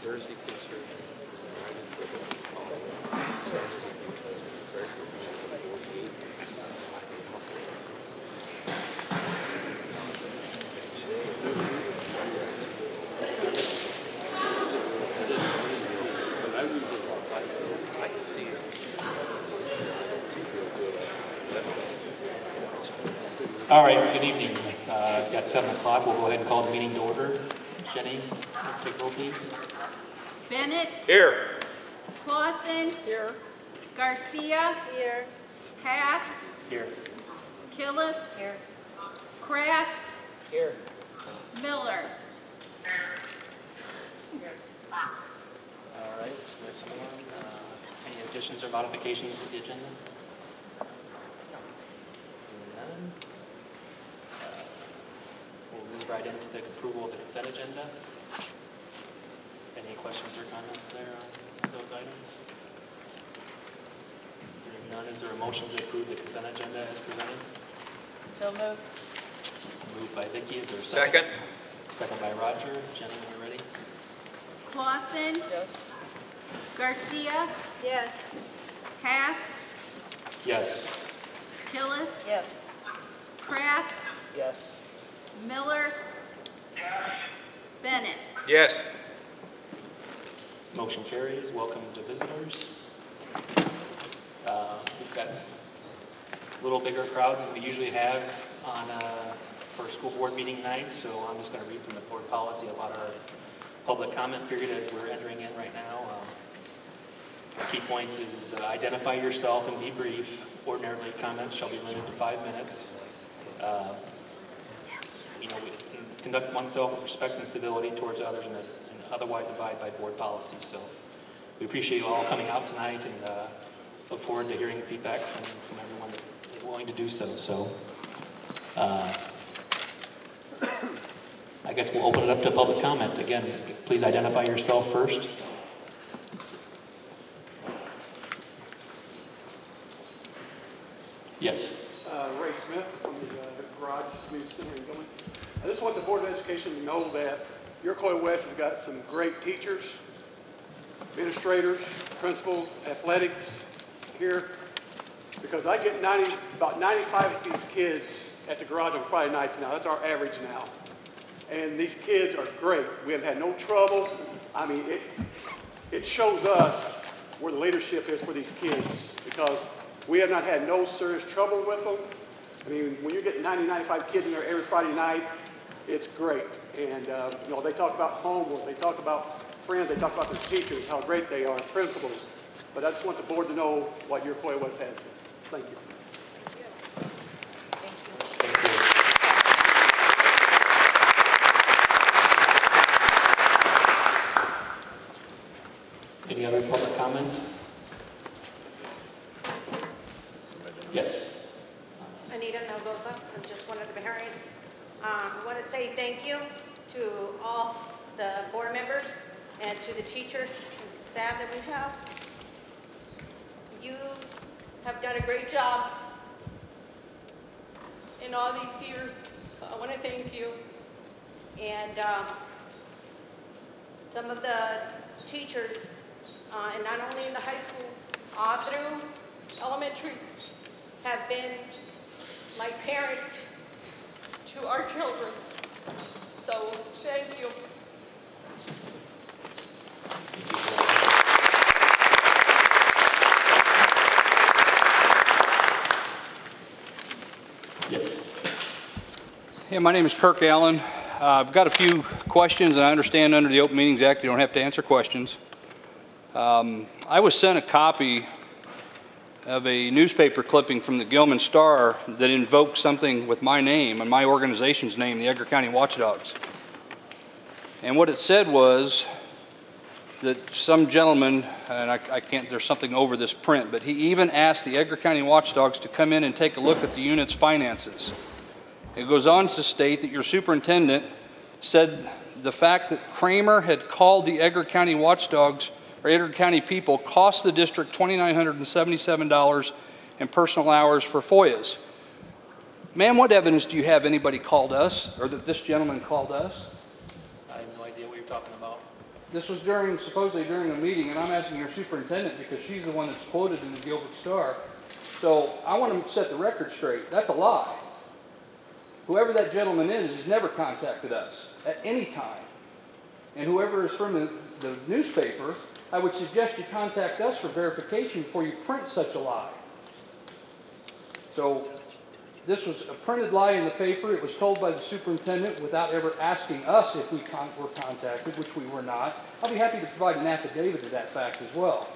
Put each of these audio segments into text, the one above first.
All right, good evening. At 7 o'clock, we'll go ahead and call the meeting to order. Jenny, take roll, please. Bennett. Here. Clausen. Here. Garcia. Here. Haas. Here. Killis. Here. Kraft. Here. Miller. All right, so any additions or modifications to the agenda? None. We'll move right into the approval of the consent agenda. Any questions or comments there on those items? Hearing none, is there a motion to approve the consent agenda as presented? So moved. It's moved by Vicki. Is there a Second. Second by Roger. Jenny, when you're ready. Clausen. Yes. Garcia. Yes. Haas. Yes. Killis. Yes. Kraft. Yes. Miller. Bennett. Yes. Motion carries. Welcome to visitors. We've got a little bigger crowd than we usually have on for school board meeting night, so I'm just going to read from the board policy about our public comment period as we're entering in right now. Key points is identify yourself and be brief. Ordinarily, comments shall be limited to 5 minutes. Conduct oneself with respect and civility towards others and otherwise abide by board policy. So we appreciate you all coming out tonight and look forward to hearing feedback from everyone that is willing to do so. So I guess we'll open it up to public comment. Again, please identify yourself first. Yes. Ray Smith from the Garage Community Center in Gilman. I just want the Board of Education to know that Iroquois West has got some great teachers, administrators, principals, athletics here, because I get about 95 of these kids at the garage on Friday nights now. That's our average now. And these kids are great. We have had no trouble. I mean, it shows us where the leadership is for these kids, because we have not had no serious trouble with them. I mean, when you get 90, 95 kids in there every Friday night, it's great. And, they talk about homework, they talk about friends, they talk about their teachers, how great they are, principals. But I just want the board to know what Iroquois West has. Thank you. Any other public comment? Yes. Anita Melgoza, I'm just one of the parents. I want to say thank you to all the board members and to the teachers and staff that we have. You have done a great job in all these years, so I want to thank you. And some of the teachers, and not only in the high school, all through elementary, have been like parents to our children. So thank you. Yes. Hey, my name is Kirk Allen. I've got a few questions, and I understand under the Open Meetings Act you don't have to answer questions. I was sent a copy of a newspaper clipping from the Gilman Star that invoked something with my name and my organization's name, the Edgar County Watchdogs. And what it said was that some gentleman, and I can't, there's something over this print, but he even asked the Edgar County Watchdogs to come in and take a look at the unit's finances. It goes on to state that your superintendent said the fact that Kramer had called the Edgar County Watchdogs or Edgar County people cost the district $2,977 in personal hours for FOIAs. Ma'am, what evidence do you have anybody called us, or that this gentleman called us? I have no idea what you're talking about. this was supposedly during a meeting, and I'm asking your superintendent because she's the one that's quoted in the Gilbert Star. So I want to set the record straight. That's a lie. Whoever that gentleman is has never contacted us at any time. And whoever is from the newspaper, I would suggest you contact us for verification before you print such a lie. So this was a printed lie in the paper. It was told by the superintendent without ever asking us if we were contacted, which we were not. I'll be happy to provide an affidavit to that fact as well.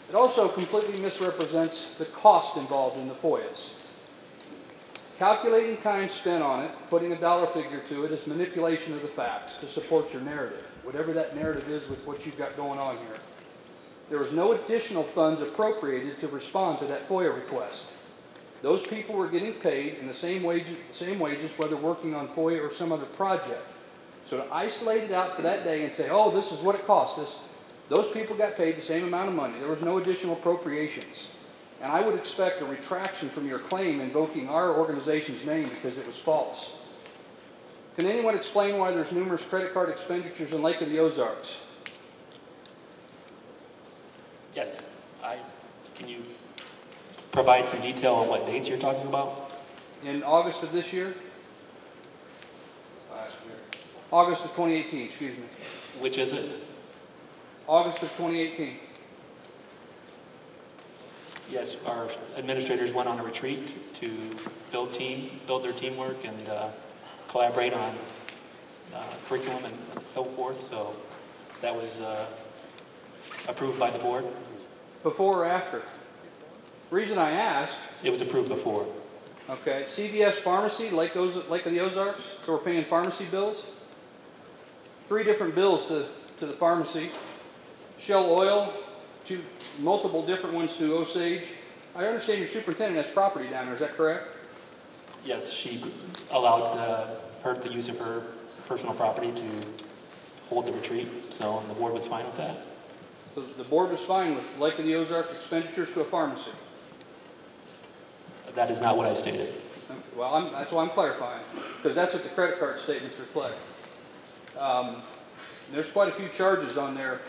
It also completely misrepresents the cost involved in the FOIAs. Calculating time spent on it, putting a dollar figure to it, is manipulation of the facts to support your narrative, whatever that narrative is with what you've got going on here. There was no additional funds appropriated to respond to that FOIA request. Those people were getting paid in the same wages whether working on FOIA or some other project. So to isolate it out for that day and say, oh, this is what it cost us, those people got paid the same amount of money. There was no additional appropriations. And I would expect a retraction from your claim invoking our organization's name because it was false. Can anyone explain why there's numerous credit card expenditures in Lake of the Ozarks? Yes. Can you provide some detail on what dates you're talking about? In August of this year? Last year. August of 2018, excuse me. Which is it? August of 2018. Yes, our administrators went on a retreat to build their teamwork and collaborate on curriculum and so forth. So that was approved by the board. Before or after? Reason I ask. It was approved before. Okay. CVS Pharmacy, Lake of the Ozarks. So we're paying pharmacy bills. 3 different bills to the pharmacy. Shell Oil, multiple different ones to Osage. I understand your superintendent has property down there, is that correct? Yes, she allowed her the use of her personal property to hold the retreat, so the board was fine with that. So the board was fine with Lake of the Ozarks expenditures to a pharmacy? That is not what I stated. Well, that's why I'm clarifying, because that's what the credit card statements reflect. There's quite a few charges on there.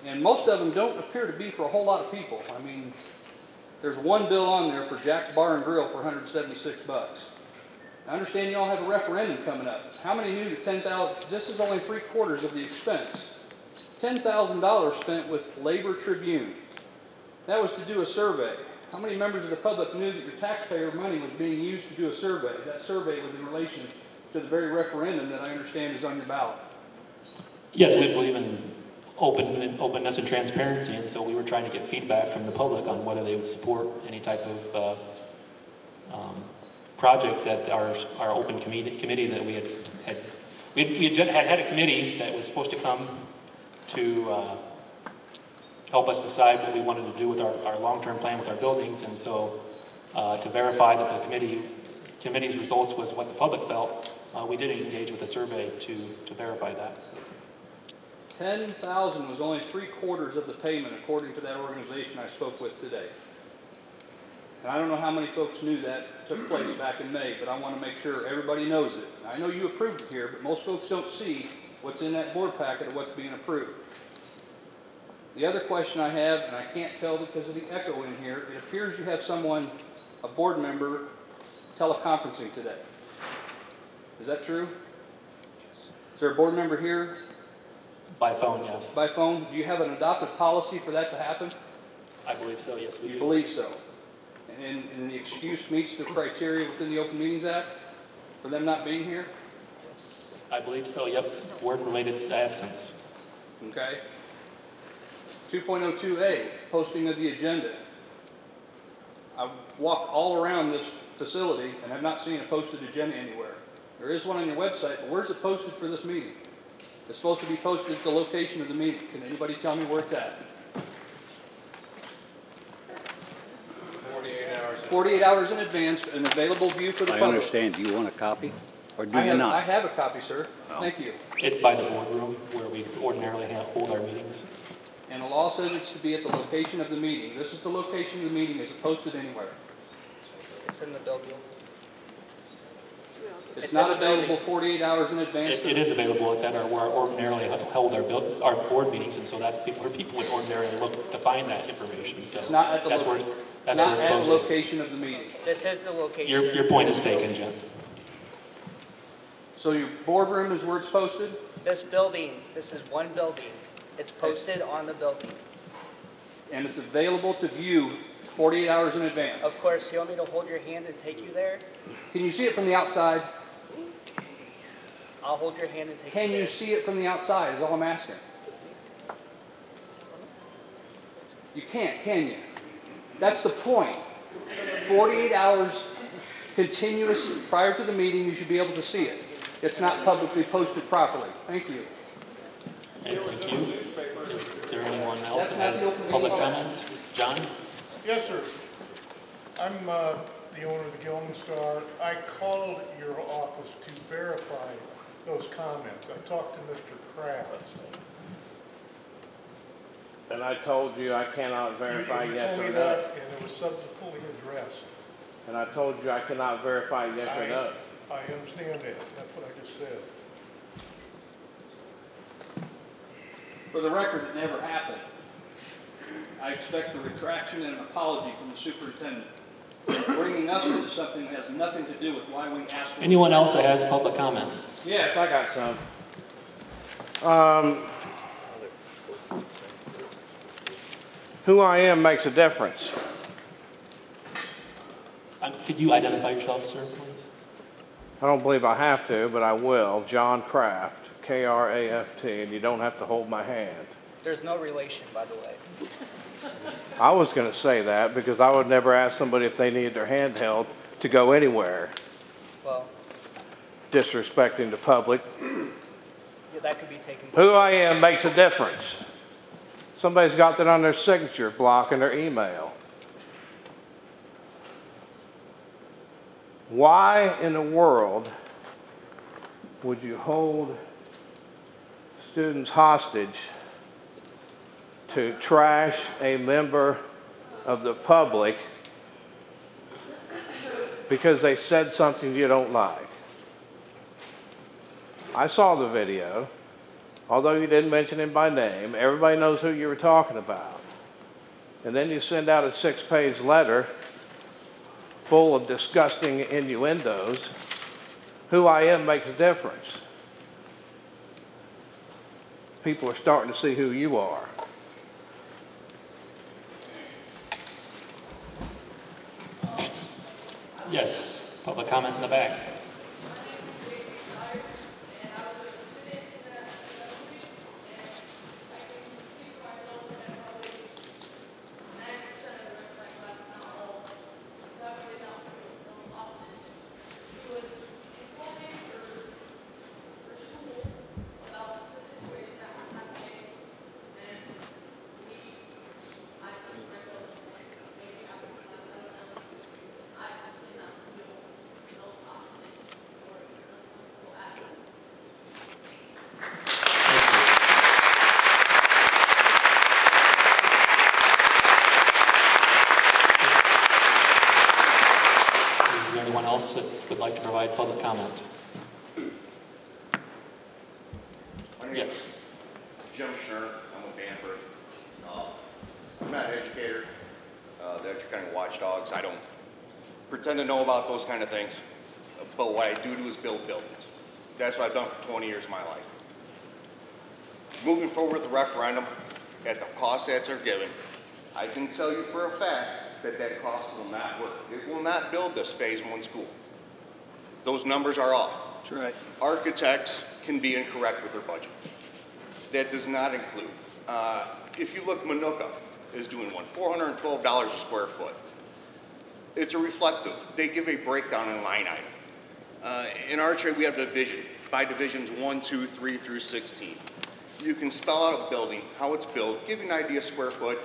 And most of them don't appear to be for a whole lot of people. I mean, there's one bill on there for Jack's Bar and Grill for $176. I understand you all have a referendum coming up. How many knew that $10,000, this is only 3/4 of the expense. $10,000 spent with Labor Tribune. That was to do a survey. How many members of the public knew that your taxpayer money was being used to do a survey? That survey was in relation to the very referendum that I understand is on your ballot. Yes, we believe in openness and transparency, and so we were trying to get feedback from the public on whether they would support any type of project that our open committee that we had a committee that was supposed to come to help us decide what we wanted to do with our long-term plan with our buildings, and so to verify that the committee's results was what the public felt, we did engage with a survey to verify that. $10,000 was only 3/4 of the payment, according to that organization I spoke with today. And I don't know how many folks knew that took place back in May, but I want to make sure everybody knows it. I know you approved it here, but most folks don't see what's in that board packet of what's being approved. The other question I have, and I can't tell because of the echo in here, it appears you have someone, a board member, teleconferencing today. Is that true? Yes. Is there a board member here? By phone, yes. By phone? Do you have an adopted policy for that to happen? I believe so, yes, we do. You believe so? And the excuse meets the criteria within the Open Meetings Act for them not being here? I believe so, yep. Work-related absence. Okay. 2.02A, posting of the agenda. I've walked all around this facility and have not seen a posted agenda anywhere. There is one on your website, but where's it posted for this meeting? It's supposed to be posted at the location of the meeting. Can anybody tell me where it's at? 48 hours. 48 hours in advance, an available view for the I public. understand. Do you want a copy, or do I you have, not? I have a copy, sir. Oh. Thank you. It's by the boardroom where we ordinarily hold our meetings. And the law says it's to be at the location of the meeting. This is the location of the meeting. Is it posted anywhere? It's in the bill deal. It's It's not in the available building. 48 hours in advance? It is available. It's at where our ordinarily held our board meetings, and so that's where people would ordinarily look to find that information. So It's not at the that's where location. that's Not where it's at the posted. location of the meeting. This is the location. Your point is taken, Jim. So your boardroom is where it's posted? This building, this is one building. It's posted on the building. And it's available to view 48 hours in advance? Of course, you want me to hold your hand and take you there? Can you see it from the outside? I'll hold your hand and take Can you there. you see it from the outside is all I'm asking. You can't, can you? That's the point. 48 hours continuous prior to the meeting, you should be able to see it. It's not publicly posted properly. Thank you. Okay, thank you. Is there anyone else that has public comment? John? Yes, sir. I'm the owner of the Gilman Star. I called your office to verify those comments. I talked to Mr. Kraft. And I told you I cannot verify You yes told or me no. that, and it was subsequently addressed. And I told you I cannot verify yes or no. I understand that. That's what I just said. For the record, it never happened. I expect a retraction and an apology from the superintendent. Bringing us into something that has nothing to do with why we asked. Anyone else that has public comment? Yes, I got some. Who I am makes a difference. Could you identify yourself, sir, please? I don't believe I have to, but I will. John Kraft, K-R-A-F-T, and you don't have to hold my hand. There's no relation, by the way. I was going to say that because I would never ask somebody if they needed their hand held to go anywhere, Well, disrespecting the public. yeah, that could be taken. Who I am makes a difference. Somebody's got that on their signature block in their email. Why in the world would you hold students hostage to trash a member of the public because they said something you don't like? I saw the video. Although you didn't mention him by name, everybody knows who you were talking about. And then you send out a 6-page letter full of disgusting innuendos. Who I am makes a difference. People are starting to see who you are. Yes, public comment in the back. Is there anyone else that would like to provide public comment? Yes. Jim Schnur, I'm with Danford. I'm not an educator, the Educating Watchdogs. I don't pretend to know about those kind of things, but what I do is build buildings. That's what I've done for 20 years of my life. Moving forward with the referendum, at the cost that are given, I can tell you for a fact that that cost will not work. It will not build this phase 1 school. Those numbers are off. That's right. Architects can be incorrect with their budget. That does not include. If you look, Manuka is doing one, $412 a square foot. It's a reflective. They give a breakdown in line item. In our trade, we have division, by divisions 1, 2, 3 through 16. You can spell out a building, how it's built, give you an idea square foot.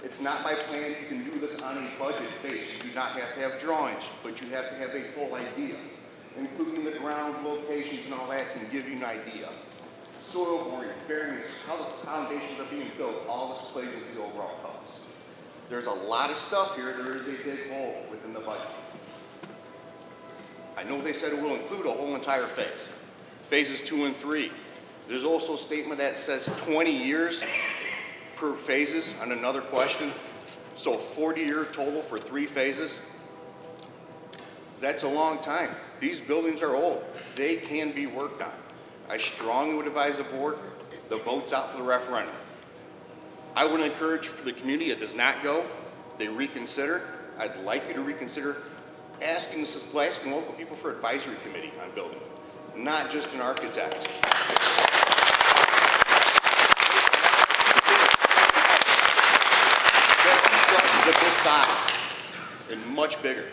It's not by plan. You can do this on a budget base. You do not have to have drawings, but you have to have a full idea, including the ground locations and all that can give you an idea. Soil boring, bearings, how the foundations are being built, all this plays into the overall cost. There's a lot of stuff here. There is a big hole within the budget. I know they said it will include a whole entire phase. Phases 2 and 3. There's also a statement that says 20 years per phases on another question. So 40-year total for 3 phases. That's a long time. These buildings are old. They can be worked on. I strongly would advise the board, the vote's out for the referendum. I would encourage for the community, it does not go, they reconsider. I'd like you to reconsider asking local people for advisory committee on building, not just an architect. That this size and much bigger,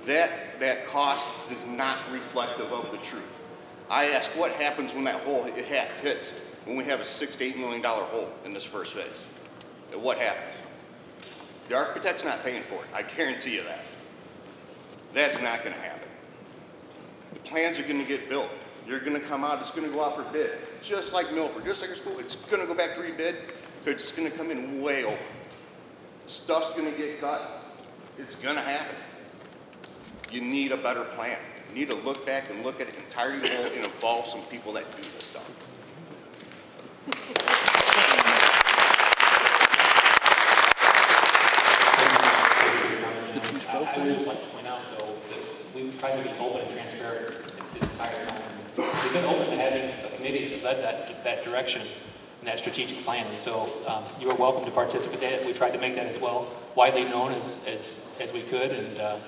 that cost does not reflective of the truth. I ask what happens when that hole hits, when we have a $6 to $8 million hole in this first phase. And what happens? The architect's not paying for it. I guarantee you that. That's not going to happen. The plans are going to get built. You're going to come out, it's going to go out for bid. Just like Milford, just like your school, it's going to go back to rebid because it's going to come in way over. Stuff's going to get cut. It's going to happen. You need a better plan. You need to look back and look at it entirely whole and involve some people that do this stuff. I would just like to point out, though, that we tried to be open and transparent this entire time. We've been open to having a committee that led that direction and that strategic plan, and so you are welcome to participate in it. We tried to make that as well widely known as we could, and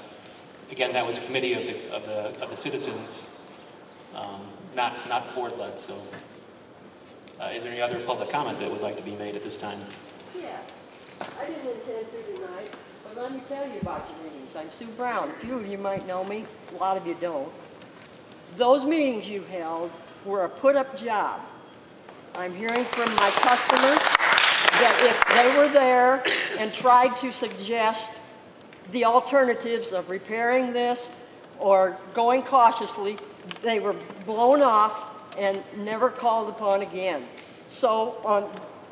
again, that was a committee of the citizens, not board led. So, is there any other public comment that would like to be made at this time? Yes, I didn't intend to tonight, but let me tell you about your meetings. I'm Sue Brown. A few of you might know me, a lot of you don't. Those meetings you held were a put-up job. I'm hearing from my customers that if they were there and tried to suggest the alternatives of repairing this or going cautiously, they were blown off and never called upon again. So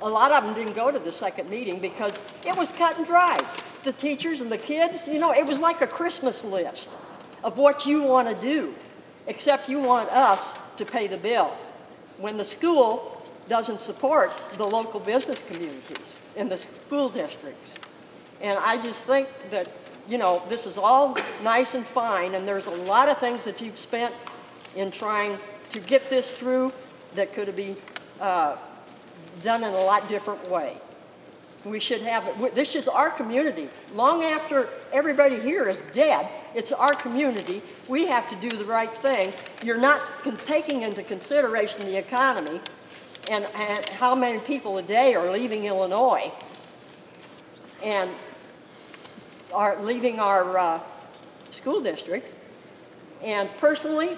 a lot of them didn't go to the second meeting because it was cut and dry. The teachers and the kids, you know, it was like a Christmas list of what you want to do, except you want us to pay the bill. When the school doesn't support the local business communities in the school districts. And I just think that, you know, this is all nice and fine, and there's a lot of things that you've spent in trying to get this through that could have been done in a lot different way. We should have it. This is our community. Long after everybody here is dead, it's our community. We have to do the right thing. You're not taking into consideration the economy and how many people a day are leaving Illinois and are leaving our school district. And personally,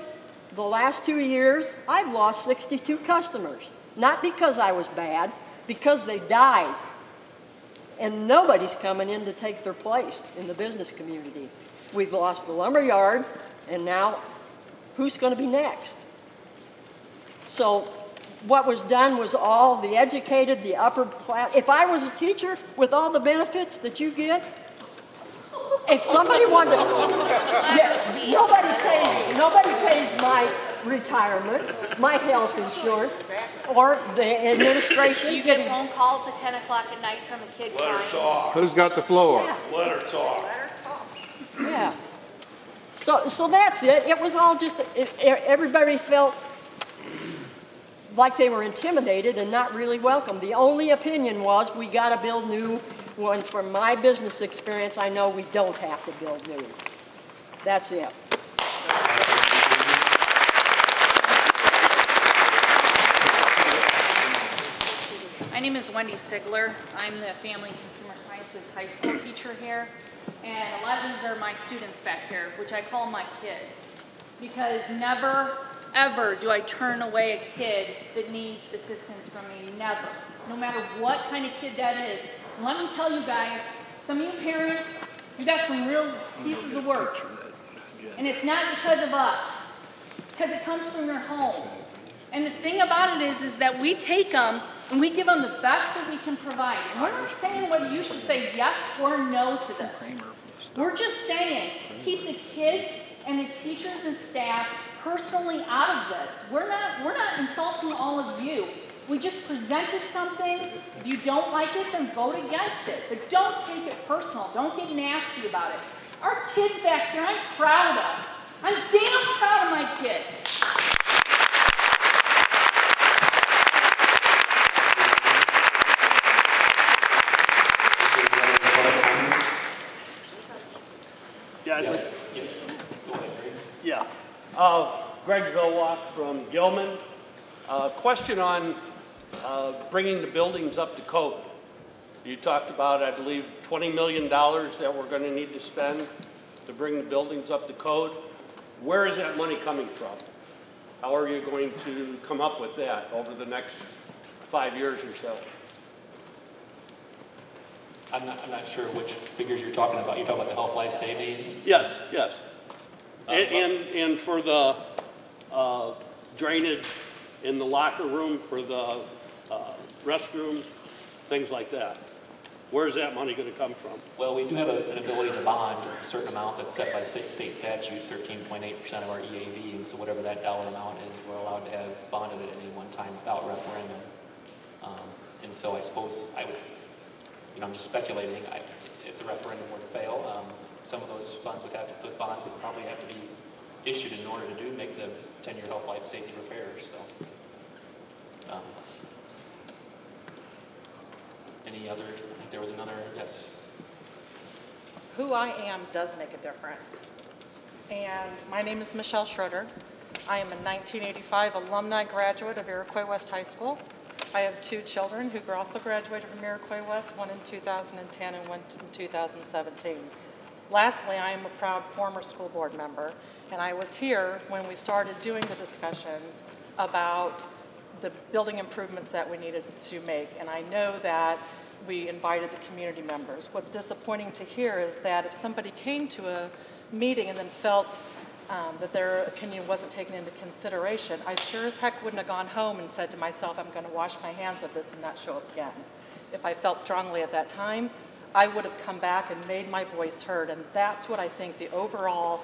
the last 2 years, I've lost 62 customers. Not because I was bad, because they died. And nobody's coming in to take their place in the business community. We've lost the lumber yard, and now who's going to be next? So what was done was all the educated, the upper class. If I was a teacher with all the benefits that you get, if somebody wanted to, nobody pays my retirement, my health insurance, or the administration. You get phone calls at 10 o'clock at night from a kid crying. Let her talk. Who's got the floor? Yeah. Let her talk. Let her talk. Yeah. So that's it. It was all just, everybody felt like they were intimidated and not really welcome. The only opinion was we got to build new ones. From my business experience, I know we don't have to build new. That's it. My name is Wendy Sigler. I'm the Family and Consumer Sciences high school teacher here. And a lot of these are my students back here, which I call my kids. Because never, ever do I turn away a kid that needs assistance from me. Never. No matter what kind of kid that is. And let me tell you guys, some of you parents, you got some real pieces of work. And it's not because of us. It's because it comes from your home. And the thing about it is that we take them and we give them the best that we can provide. And we're not saying whether you should say yes or no to this. We're just saying keep the kids and the teachers and staff personally out of this. We're not insulting all of you. We just presented something. If you don't like it, then vote against it. But don't take it personal. Don't get nasty about it. Our kids back here, I'm proud of. I'm damn proud of my kids. Greg Vilwalk from Gilman. Question on bringing the buildings up to code. You talked about, I believe, $20 million that we're going to need to spend to bring the buildings up to code. Where is that money coming from? How are you going to come up with that over the next 5 years or so? I'm not sure which figures you're talking about. You're talking about the health, life, safety? Yes, yes. And for the drainage in the locker room, for the restroom, things like that. Where's that money going to come from? Well, we do have an ability to bond a certain amount that's set by state statute, 13.8% of our EAV, and so whatever that dollar amount is, we're allowed to have bonded at any one time without referendum. And so I suppose I would, I'm just speculating, if the referendum were to fail, some of those funds those bonds would probably have to be issued in order to make the 10-year health, life, safety repairs. So, any other? I think there was another. Yes. Who I am does make a difference. And my name is Michelle Schroeder. I am a 1985 alumni graduate of Iroquois West High School. I have 2 children who also graduated from Iroquois West, one in 2010 and one in 2017. Lastly, I am a proud former school board member, and I was here when we started doing the discussions about the building improvements that we needed to make, and I know that we invited the community members. What's disappointing to hear is that if somebody came to a meeting and then felt that their opinion wasn't taken into consideration, I sure as heck wouldn't have gone home and said to myself, I'm going to wash my hands of this and not show up again. If I felt strongly at that time, I would have come back and made my voice heard, and that's what I think the overall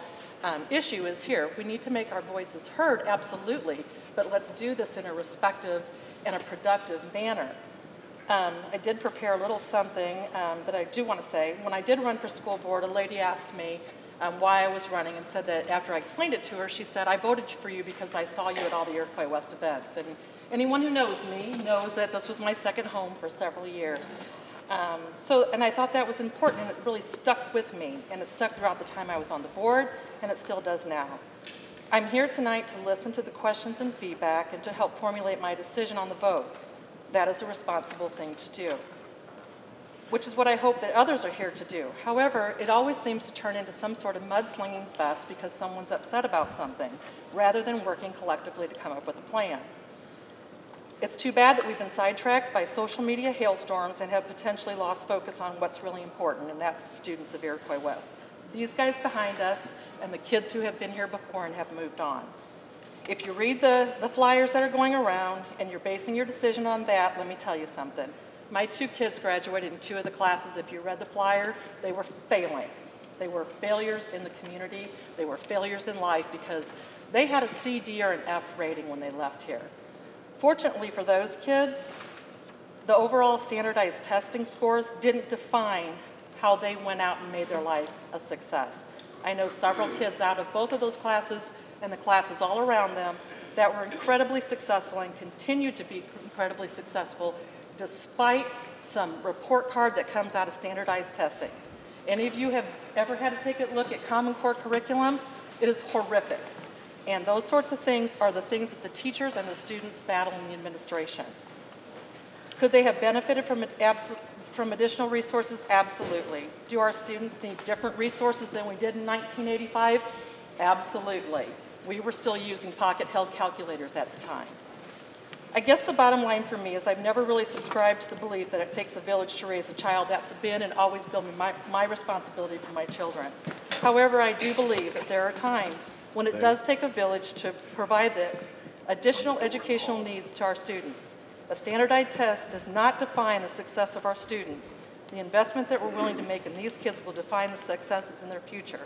issue is here. We need to make our voices heard, absolutely, but let's do this in a respectful and a productive manner. I did prepare a little something that I do want to say. When I did run for school board, a lady asked me why I was running and said that after I explained it to her, she said, I voted for you because I saw you at all the Iroquois West events. And anyone who knows me knows that this was my second home for several years. And I thought that was important, and it really stuck with me, and it stuck throughout the time I was on the board, and it still does now. I'm here tonight to listen to the questions and feedback and to help formulate my decision on the vote. That is a responsible thing to do, which is what I hope that others are here to do. However, it always seems to turn into some sort of mudslinging fest because someone's upset about something, rather than working collectively to come up with a plan. It's too bad that we've been sidetracked by social media hailstorms and have potentially lost focus on what's really important, and that's the students of Iroquois West. These guys behind us and the kids who have been here before and have moved on. If you read the flyers that are going around and you're basing your decision on that, let me tell you something. My 2 kids graduated in 2 of the classes. If you read the flyer, they were failing. They were failures in the community. They were failures in life because they had a C, D, or an F rating when they left here. Fortunately for those kids, the overall standardized testing scores didn't define how they went out and made their life a success. I know several kids out of both of those classes and the classes all around them that were incredibly successful and continue to be incredibly successful despite some report card that comes out of standardized testing. Any of you have ever had to take a look at Common Core curriculum? It is horrific. And those sorts of things are the things that the teachers and the students battle in the administration. Could they have benefited from additional resources? Absolutely. Do our students need different resources than we did in 1985? Absolutely. We were still using pocket-held calculators at the time. I guess the bottom line for me is I've never really subscribed to the belief that it takes a village to raise a child. That's been and always been my responsibility for my children. However, I do believe that there are times when it does take a village to provide the additional educational needs to our students. A standardized test does not define the success of our students. The investment that we're willing to make in these kids will define the successes in their future.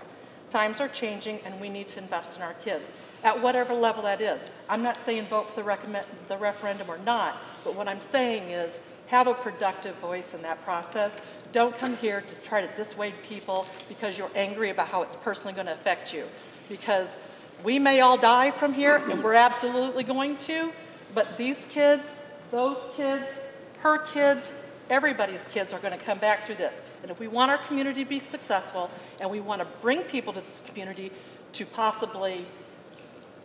Times are changing, and we need to invest in our kids at whatever level that is. I'm not saying vote for the referendum or not, but what I'm saying is have a productive voice in that process. Don't come here to try to dissuade people because you're angry about how it's personally going to affect you. Because we may all die from here, and we're absolutely going to, but these kids, those kids, her kids, everybody's kids are going to come back through this. And if we want our community to be successful, and we want to bring people to this community to possibly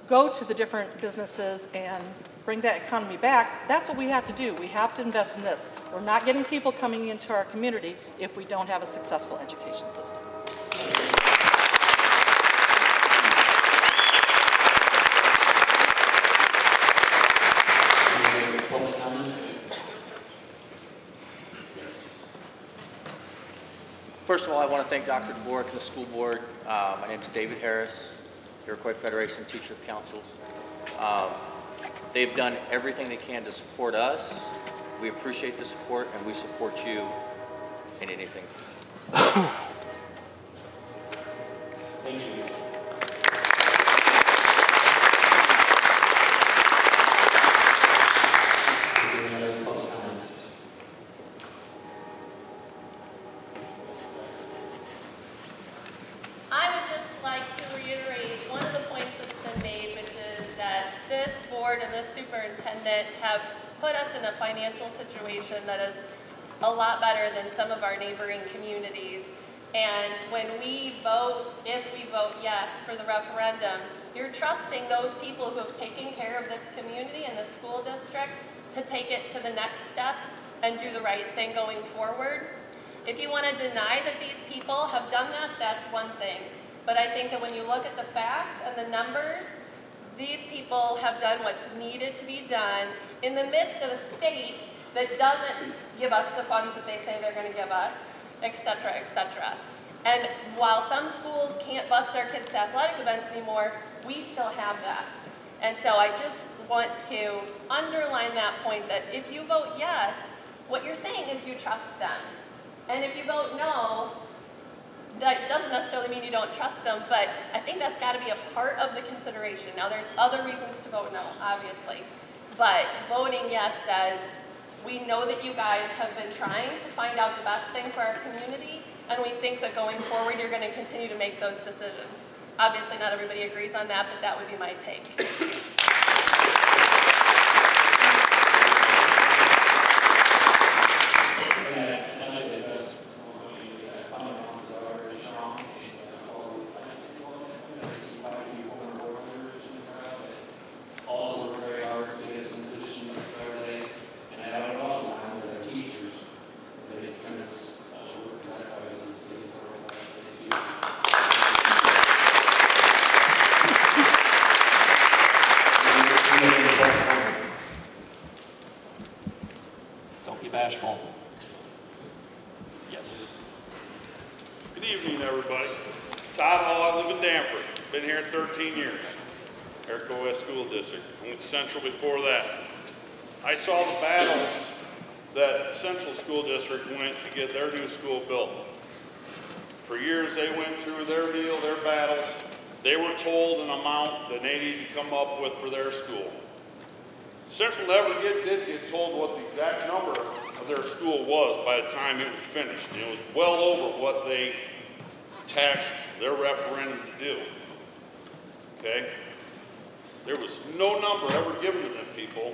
go to the different businesses and bring that economy back, that's what we have to do. We have to invest in this. We're not getting people coming into our community if we don't have a successful education system. First of all, I want to thank Dr. DeBoer and the school board. My name is David Harris, Iroquois Federation Teacher Councils. They've done everything they can to support us. We appreciate the support, and we support you in anything. Thank you. I would just like to reiterate one of the points that's been made, which is that this board and this superintendent have put us in a financial situation that is a lot better than some of our neighboring communities. And when we vote, if we vote yes for the referendum, you're trusting those people who have taken care of this community and the school district to take it to the next step and do the right thing going forward. If you want to deny that these people have done that, that's one thing. But I think that when you look at the facts and the numbers, these people have done what's needed to be done in the midst of a state that doesn't give us the funds that they say they're going to give us, et cetera, et cetera. And while some schools can't bus their kids to athletic events anymore, we still have that. And so I just want to underline that point that if you vote yes, what you're saying is you trust them. And if you vote no, that doesn't necessarily mean you don't trust them, but I think that's got to be a part of the consideration. Now, there's other reasons to vote no, obviously, but voting yes says, we know that you guys have been trying to find out the best thing for our community, and we think that going forward, you're going to continue to make those decisions. Obviously, not everybody agrees on that, but that would be my take. Don't be bashful. Yes. Good evening, everybody. Todd Hall, I live in Danford. Been here 13 years. Iroquois West School District. I went to Central before that. I saw the battles that Central School District went to get their new school built. For years, they went through their deal, their battles. They were told an amount that they needed to come up with for their school. Central never did get told what the exact number of their school was by the time it was finished. And it was well over what they taxed their referendum to do. Okay? There was no number ever given to them people,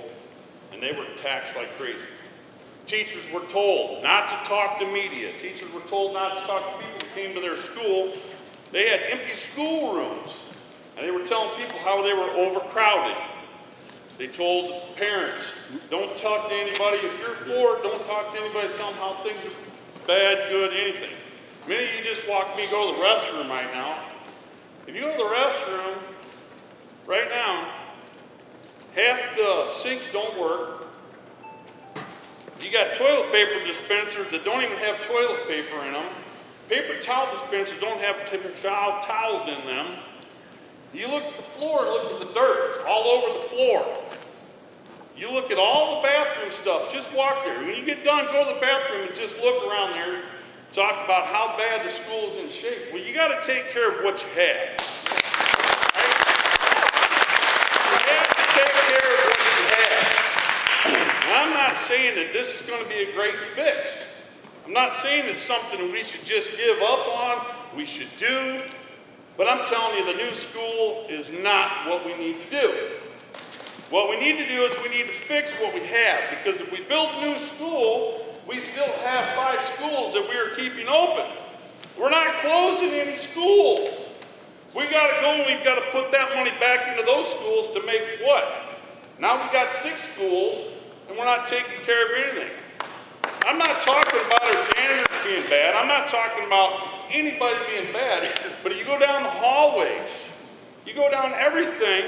and they were taxed like crazy. Teachers were told not to talk to media. Teachers were told not to talk to people who came to their school. They had empty schoolrooms, and they were telling people how they were overcrowded. They told parents, don't talk to anybody. If you're for it, don't talk to anybody. Tell them how things are bad, good, anything. The minute you just walk me, go to the restroom right now. If you go to the restroom right now, half the sinks don't work. You got toilet paper dispensers that don't even have toilet paper in them. Paper towel dispensers don't have paper towels in them. You look at the floor and look at the dirt all over the floor. You look at all the bathroom stuff, just walk there. When you get done, go to the bathroom and just look around there. talk about how bad the school's in shape. Well, you got to take care of what you have. Right? You have to take care of what you have. And I'm not saying that this is going to be a great fix. I'm not saying it's something we should just give up on, we should do. But I'm telling you, the new school is not what we need to do. What we need to do is we need to fix what we have, because if we build a new school, we still have 5 schools that we are keeping open. We're not closing any schools. We got to go and we've got to put that money back into those schools to make what? Now we got 6 schools and we're not taking care of anything. I'm not talking about our janitors being bad. I'm not talking about anybody being bad. But if you go down the hallways, you go down everything,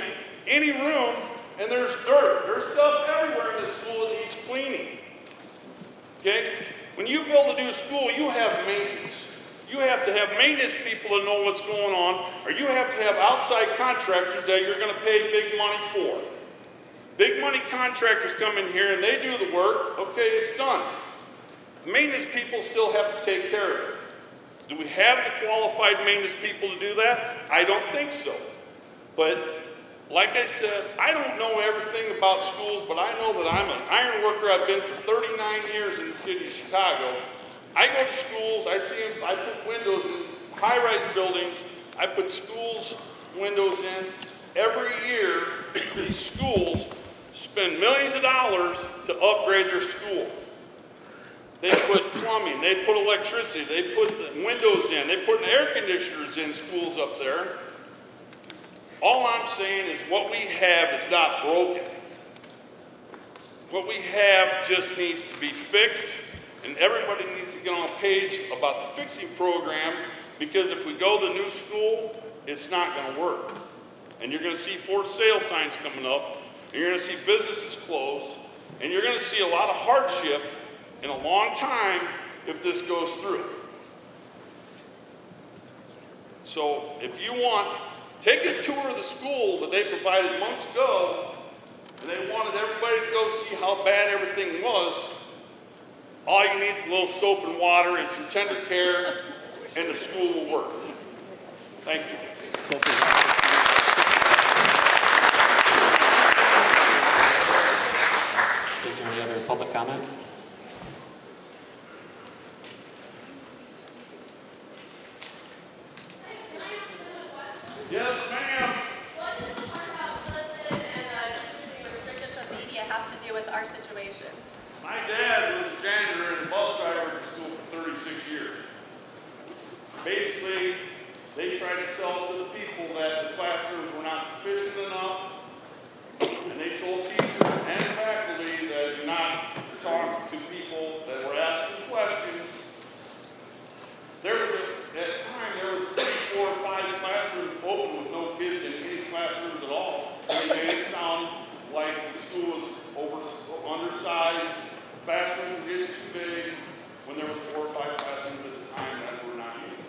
any room, and there's dirt. There's stuff everywhere in this school that needs cleaning. Okay? When you build a new school, you have maintenance. You have to have maintenance people that know what's going on, or you have to have outside contractors that you're going to pay big money for. Big money contractors come in here and they do the work. Okay, it's done. The maintenance people still have to take care of it. Do we have the qualified maintenance people to do that? I don't think so. But like I said, I don't know everything about schools, but I know that I'm an iron worker. I've been for 39 years in the city of Chicago. I go to schools, I see them, I put windows in high-rise buildings, I put schools' windows in. Every year, these schools spend millions of dollars to upgrade their school. They put plumbing, they put electricity, they put windows in, they put air conditioners in schools up there. All I'm saying is what we have is not broken. What we have just needs to be fixed, and everybody needs to get on a page about the fixing program, because if we go to the new school, it's not going to work. And you're going to see for sale signs coming up, and you're going to see businesses close, and you're going to see a lot of hardship in a long time if this goes through. So if you want, take a tour of the school that they provided months ago, and they wanted everybody to go see how bad everything was. All you need is a little soap and water and some tender care, and the school will work. Thank you. Is there any other public comment? Yes, ma'am. What does the part about Clinton and being restricted from media have to do with our situation? My dad was a janitor and a bus driver at the school for 36 years. Basically, they tried to sell to the people that the classrooms were not sufficient enough, and they told teachers and faculty that do not talk to people that were asking questions. There was at the time, there was 3, 4, 5 classrooms open with no kids in any classrooms at all. And they made it sound like the school was undersized, classrooms were getting too big, when there were 4 or 5 classrooms at the time that were not used.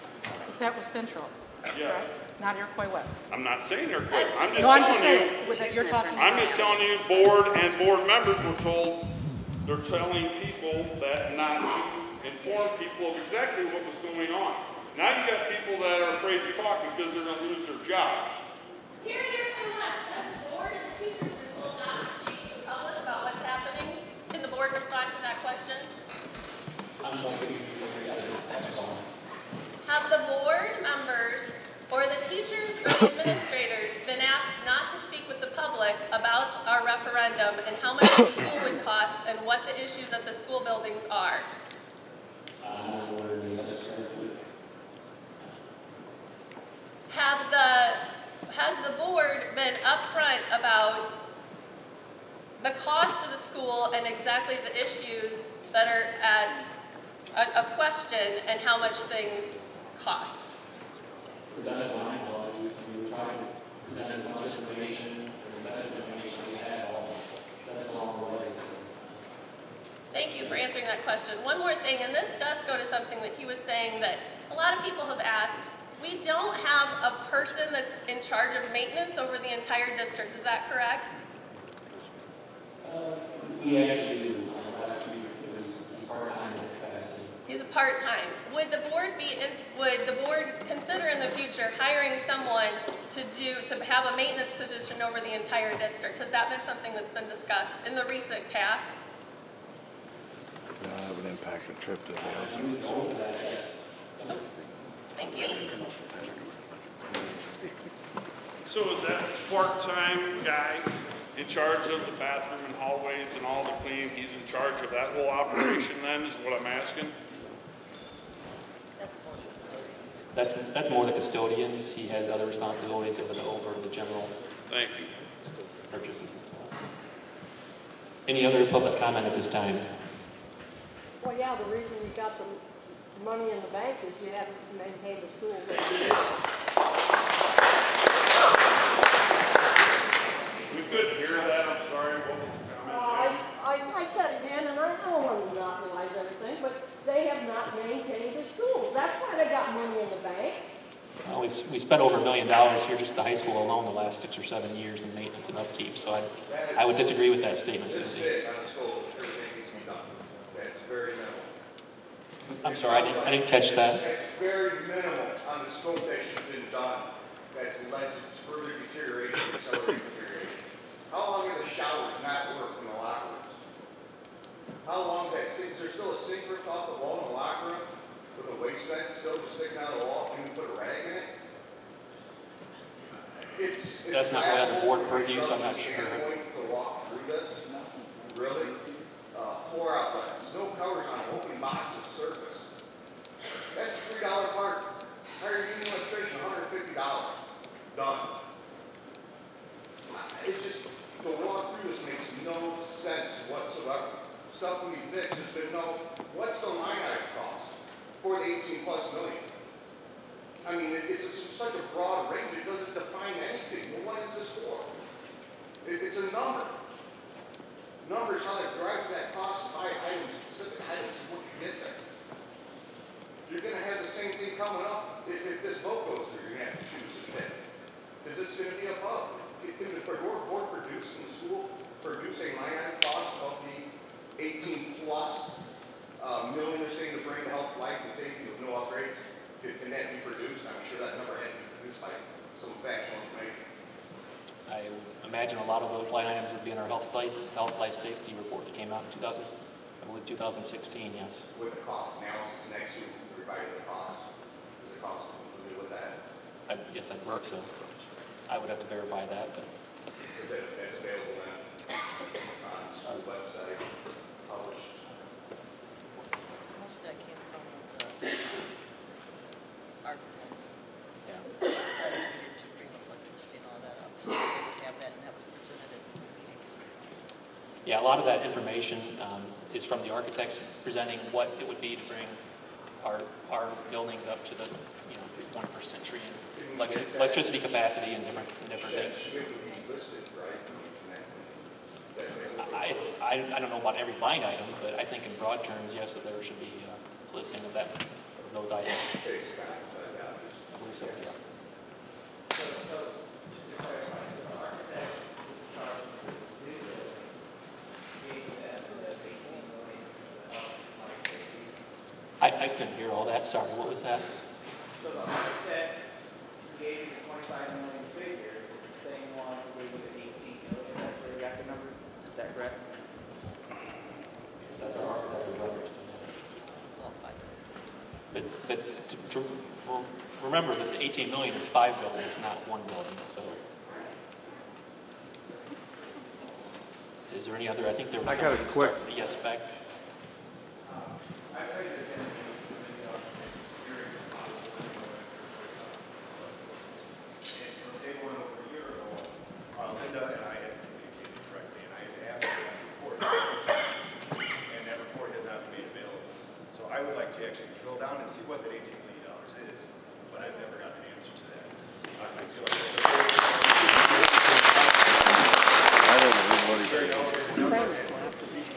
That was Central. Yes. Correct? Not Iroquois West. I'm not saying they're quick. I'm just No, I'm telling just you. saying, with it, you're talking. I'm just telling you, board and board members were told, they're telling people that not to inform people of exactly what was going on. Now you got people that are afraid to talk because they're going to lose their jobs. Here at Iroquois West, have the board and the teachers been told not to speak in public about what's happening? Can the board respond to that question? I'm sorry. Have the board members or the teachers or the administrators been asked not to speak with the public about our referendum and how much the school would cost and what the issues at the school buildings are? Has the board been upfront about the cost of the school and exactly the issues that are of question and how much things cost? That's why we were trying to present as much information and the best information we had all. That's along the way. Thank you for answering that question. One more thing, and this does go to something that he was saying that a lot of people have asked. We don't have a person that's in charge of maintenance over the entire district. Is that correct? We actually do. Last week it was part-time capacity. He's a part-time. Would the board consider in the future hiring someone to have a maintenance position over the entire district? Has that been something that's been discussed in the recent past? That would impact a trip to the Thank you. So is that part-time guy in charge of the bathroom and hallways and all the cleaning? He's in charge of that whole operation then, is what I'm asking? That's more the custodians. He has other responsibilities over the general Thank you. purchases and stuff. Any other public comment at this time? Well, yeah, the reason you got the money in the bank is you haven't maintained the schools over the years. We couldn't hear that, I'm sorry. What was the comment? I said again, and I don't want to monopolize everything, but they have not maintained the schools. That's why they got money in the bank. Well, we spent over $1 million here just at the high school alone the last 6 or 7 years in maintenance and upkeep. So I would disagree with that statement, Susie. That's very minimal. I'm sorry, I didn't catch that. That's very minimal on the scope that should have been done. That's led to further deterioration, accelerated deterioration. How long have the showers not worked in the locker rooms? How long is that sink? Is there still a sink ripped off the wall in the locker room with a waste vent still sticking out of the wall? Can you put a rag in it? That's not really under board purview, so I'm not sure. To walk through this, really? Floor outlets, no covers on open boxes surface. That's a $3 part. Hire union electrician, $150. Done. It just, to walk through this makes no sense whatsoever. Stuff we fixed has been what's the line item cost for the 18+ million? I mean, it's such a broad range, it doesn't define anything. Well, what is this for? It's a number. Numbers, how they drive that cost by items, specific items, is what you get there. You're going to have the same thing coming up. If this vote goes through, you're going to have to choose to pick. Because it's going to be above. Can the board produce in the school, produce a line item cost of the 18+ million they're saying to bring to health, life, and safety with no upgrades? Can that be produced? I'm sure that number had to be produced by some factual information. I imagine a lot of those line items would be in our health life safety report that came out in 2016, yes. With the cost analysis next to providing the cost. Is the cost included with that? Yes, I believe so. I would have to verify that. But. Is that's available then on the school website, published? Most of that came from the architects. Yeah. Decided we needed to bring electricity and all that up. So we would have that, and that was presented at the meetings. Yeah, a lot of that information is from the architects presenting what it would be to bring our buildings up to the 21st century and electricity capacity and different things. I don't know about every line item, but I think in broad terms, yes, that there should be a listing of those items. I believe so, yeah. I couldn't hear all that. Sorry, what was that? So the architect gave you the 25 million figure is the same one who gave you the 18 million. That's where you got the number. Is that correct? That's our architect and directors. But remember that the 18 million is 5 buildings, not 1 building. So, is there any other? I think there was. I got a quick. Yes, Beck. Linda and I had communicated directly, and I had asked for that report, and that report has not been made available. So I would like to actually drill down and see what that $18 million is, but I've never gotten an answer to that. I feel like it's a very elevated number, and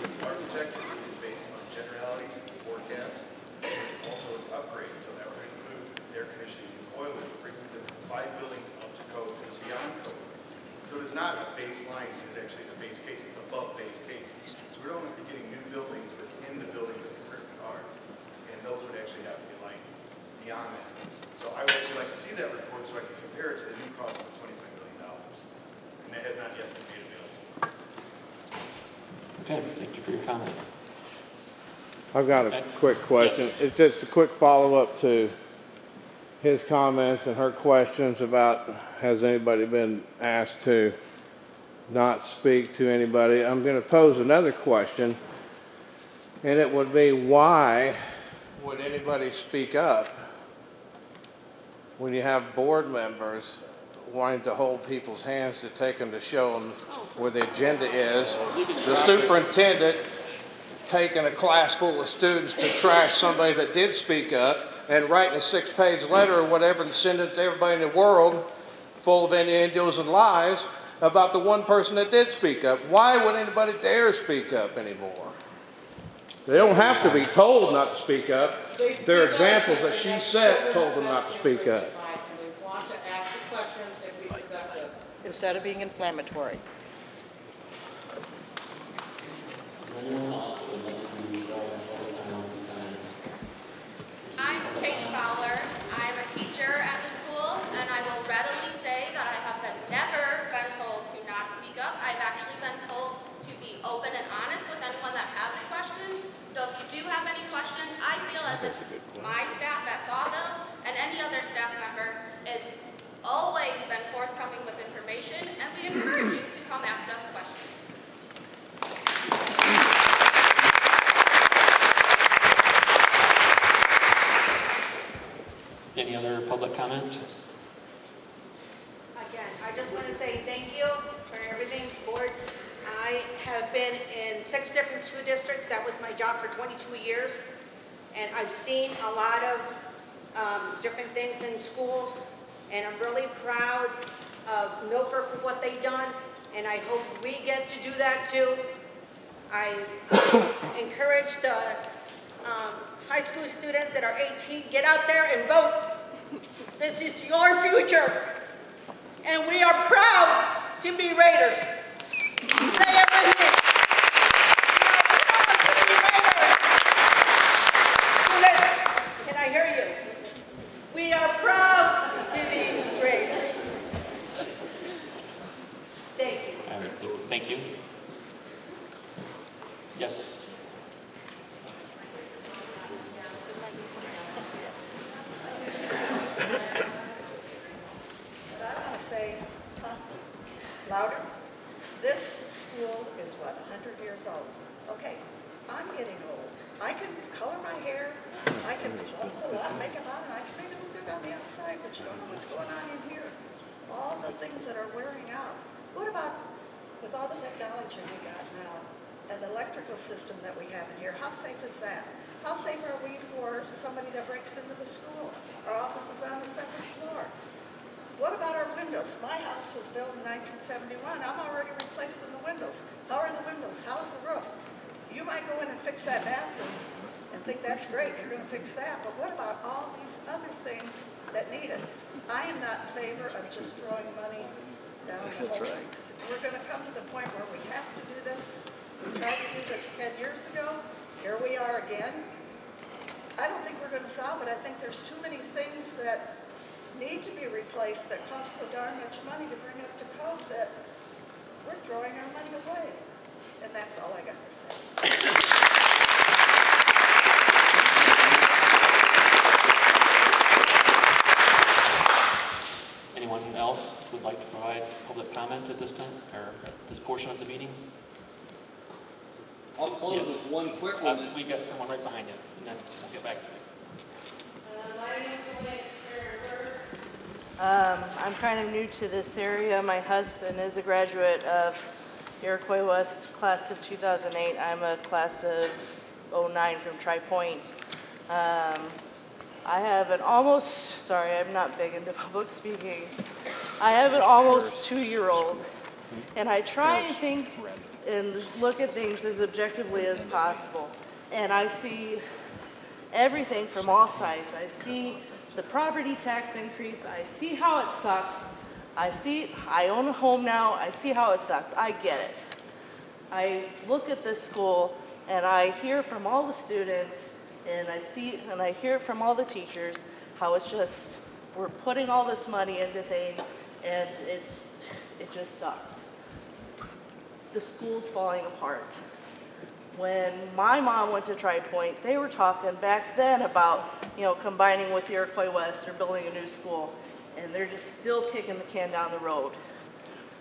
the architect is based on generalities and forecasts, and it's also an upgrade, so that would include air conditioning and boilers, bringing the 5 buildings up to code and beyond code. So it's not a baseline, it's actually the base case, it's above base case. So we're almost be getting new buildings within the buildings that we currently are. And those would for your comment. I've got a quick question. Yes. It's just a quick follow-up to his comments and her questions about has anybody been asked to not speak to anybody. I'm going to pose another question, and it would be why would anybody speak up when you have board members wanting to hold people's hands to take them to show them where the agenda is? The superintendent taking a class full of students to trash somebody that did speak up and writing a 6-page letter or whatever and sending it to everybody in the world full of innuendos and lies about the one person that did speak up. Why would anybody dare speak up anymore? They don't have to be told not to speak up. There are examples that she set told them not to speak up. They want to ask the questions and be productive instead of being inflammatory. I'm Katie Fowler. I'm a teacher at the school, and I will readily say that I have never been told to not speak up. I've actually been told to be open and honest with anyone that has a question. So if you do have any questions, I feel as if my staff at GAVA and any other staff member has always been forthcoming with information, and we encourage you to come ask us questions. Any other public comment? Again, I just want to say thank you for everything, board. I have been in 6 different school districts. That was my job for 22 years. And I've seen a lot of different things in schools. And I'm really proud of Milford for what they've done. And I hope we get to do that too. I encourage the high school students that are 18, get out there and vote. This is your future. And we are proud to be Raiders. Say it with me. Can I hear you? We are proud to be Raiders. Thank you. All right, thank you. Yes. Louder. This school is what, 100 years old? Okay, I'm getting old. I can color my hair, I can put a lot of makeup on, and I can make it look good on the outside, but you don't know what's going on in here. All the things that are wearing out. What about, with all the technology we got now, and the electrical system that we have in here, how safe is that? How safe are we for somebody that breaks into the school? Our office is on the 2nd floor. What about our windows? My house was built in 1971. I'm already replacing the windows. How are the windows? How's the roof? You might go in and fix that bathroom and think that's great. You're going to fix that. But what about all these other things that need it? I am not in favor of just throwing money down the hole. Right. We're going to come to the point where we have to do this. We tried to do this 10 years ago. Here we are again. I don't think we're going to solve it. I think there's too many things that need to be replaced that cost so darn much money to bring up to code that we're throwing our money away. And that's all I got to say. Anyone else would like to provide public comment at this time, or at this portion of the meeting? I'll close with one quick one. We got someone right behind you, and then we'll get back to you. My name is Elaine I'm kind of new to this area. My husband is a graduate of Iroquois West, class of 2008. I'm a class of 09 from Tri-Point. I have an almost, sorry, I'm not big into public speaking. I have an almost 2-year-old, and I try and think and look at things as objectively as possible. And I see everything from all sides. I see the property tax increase. I see how it sucks. I own a home now. I see how it sucks. I get it. I look at this school and I hear from all the students and I hear from all the teachers how it's just, we're putting all this money into things and it just sucks. The school's falling apart. When my mom went to Tri Point, they were talking back then about, combining with Iroquois West or building a new school, and they're just still kicking the can down the road.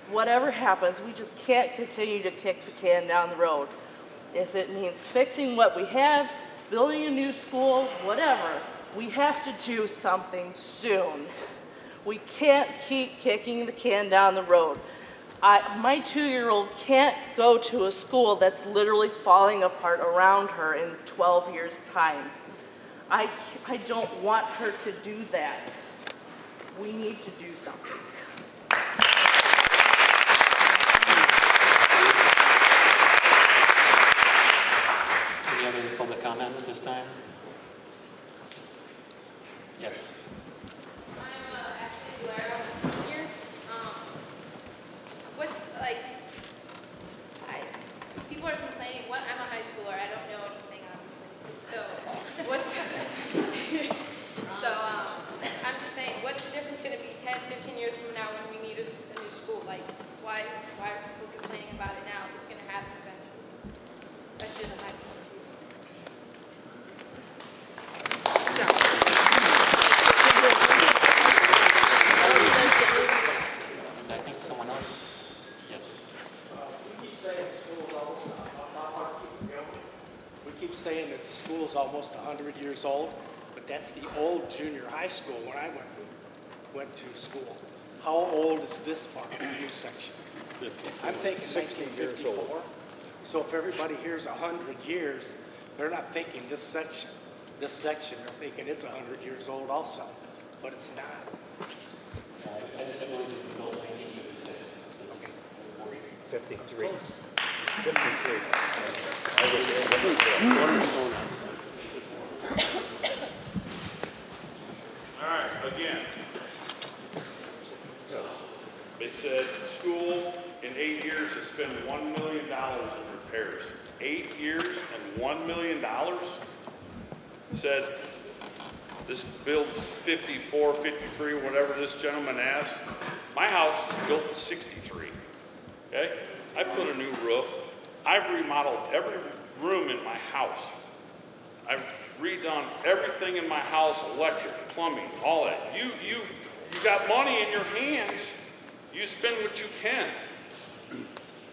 Whatever happens, we just can't continue to kick the can down the road. If it means fixing what we have, building a new school, whatever, we have to do something soon. We can't keep kicking the can down the road. My 2-year-old can't go to a school that's literally falling apart around her in 12 years' time. I don't want her to do that. We need to do something. Any other public comment at this time? Yes. I'm a senior. People are complaining, I'm a high schooler, I don't know anything, obviously. I'm just saying, what's the difference going to be 10, 15 years from now when we need a new school? Like, why are people complaining about it now if it's going to happen eventually? That's just my point of view. I think someone else, yes. We keep saying that the school's almost 100 years old, but that's the old junior high school when I went to school. How old is this part, the new section? I'm thinking 1954. So if everybody here's 100 years, they're not thinking this section. This section, they're thinking it's 100 years old also, but it's not. I believe this is built 1956. 53. 53. All right, again. They said school in 8 years has spent $1 million in repairs. 8 years and $1 million? Said this build 54, 53, whatever this gentleman asked. My house was built in 63, okay? I put a new roof. I've remodeled every room in my house. I've redone everything in my house, electric, plumbing, all that. You got money in your hands, you spend what you can.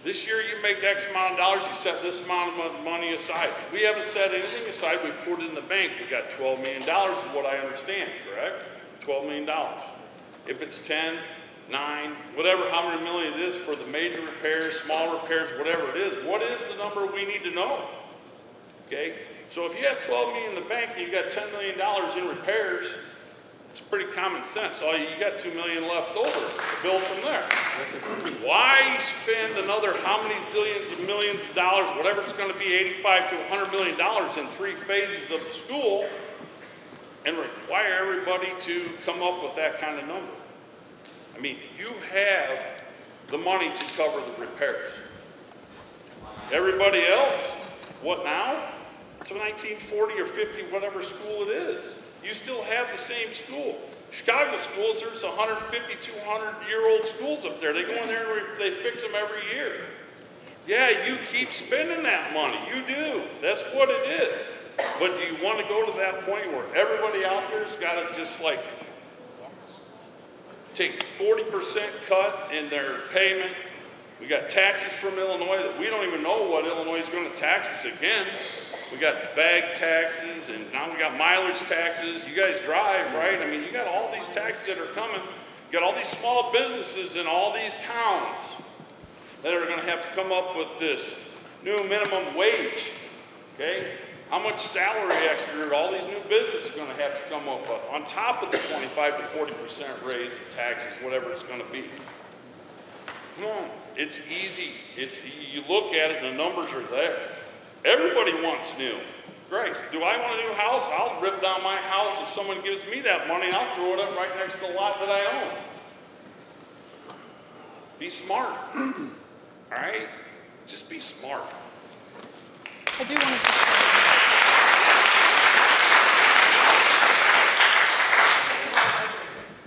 This year you make X amount of dollars, you set this amount of money aside. We haven't set anything aside, we put it in the bank. We got $12 million is what I understand, correct? $12 million. If it's 10, 9, whatever, how many million it is for the major repairs, small repairs, whatever it is, what is the number we need to know? Okay? So if you have 12 million in the bank and you got $10 million in repairs, it's pretty common sense. You got $2 million left over to build from there. Why spend another how many zillions of millions of dollars, whatever it's going to be, 85 to $100 million in 3 phases of the school, and require everybody to come up with that kind of number? I mean, you have the money to cover the repairs. Everybody else, what now? It's a 1940 or 50, whatever school it is. You still have the same school. Chicago schools, there's 150, 200-year-old schools up there. They go in there and they fix them every year. Yeah, you keep spending that money. You do. That's what it is. But do you want to go to that point where everybody out there's got to just like take 40% cut in their payment? We got taxes from Illinois that we don't even know what Illinois is going to tax us again. We got bag taxes, and now we got mileage taxes. You guys drive, right? I mean, you got all these taxes that are coming. You got all these small businesses in all these towns that are going to have to come up with this new minimum wage, okay? How much salary extra are all these new businesses going to have to come up with on top of the 25 to 40% raise in taxes, whatever it's going to be? Come on, it's easy. You look at it and the numbers are there. Everybody wants new. Grace, do I want a new house? I'll rip down my house if someone gives me that money. I'll throw it up right next to the lot that I own. Be smart. All right? Just be smart. I do want to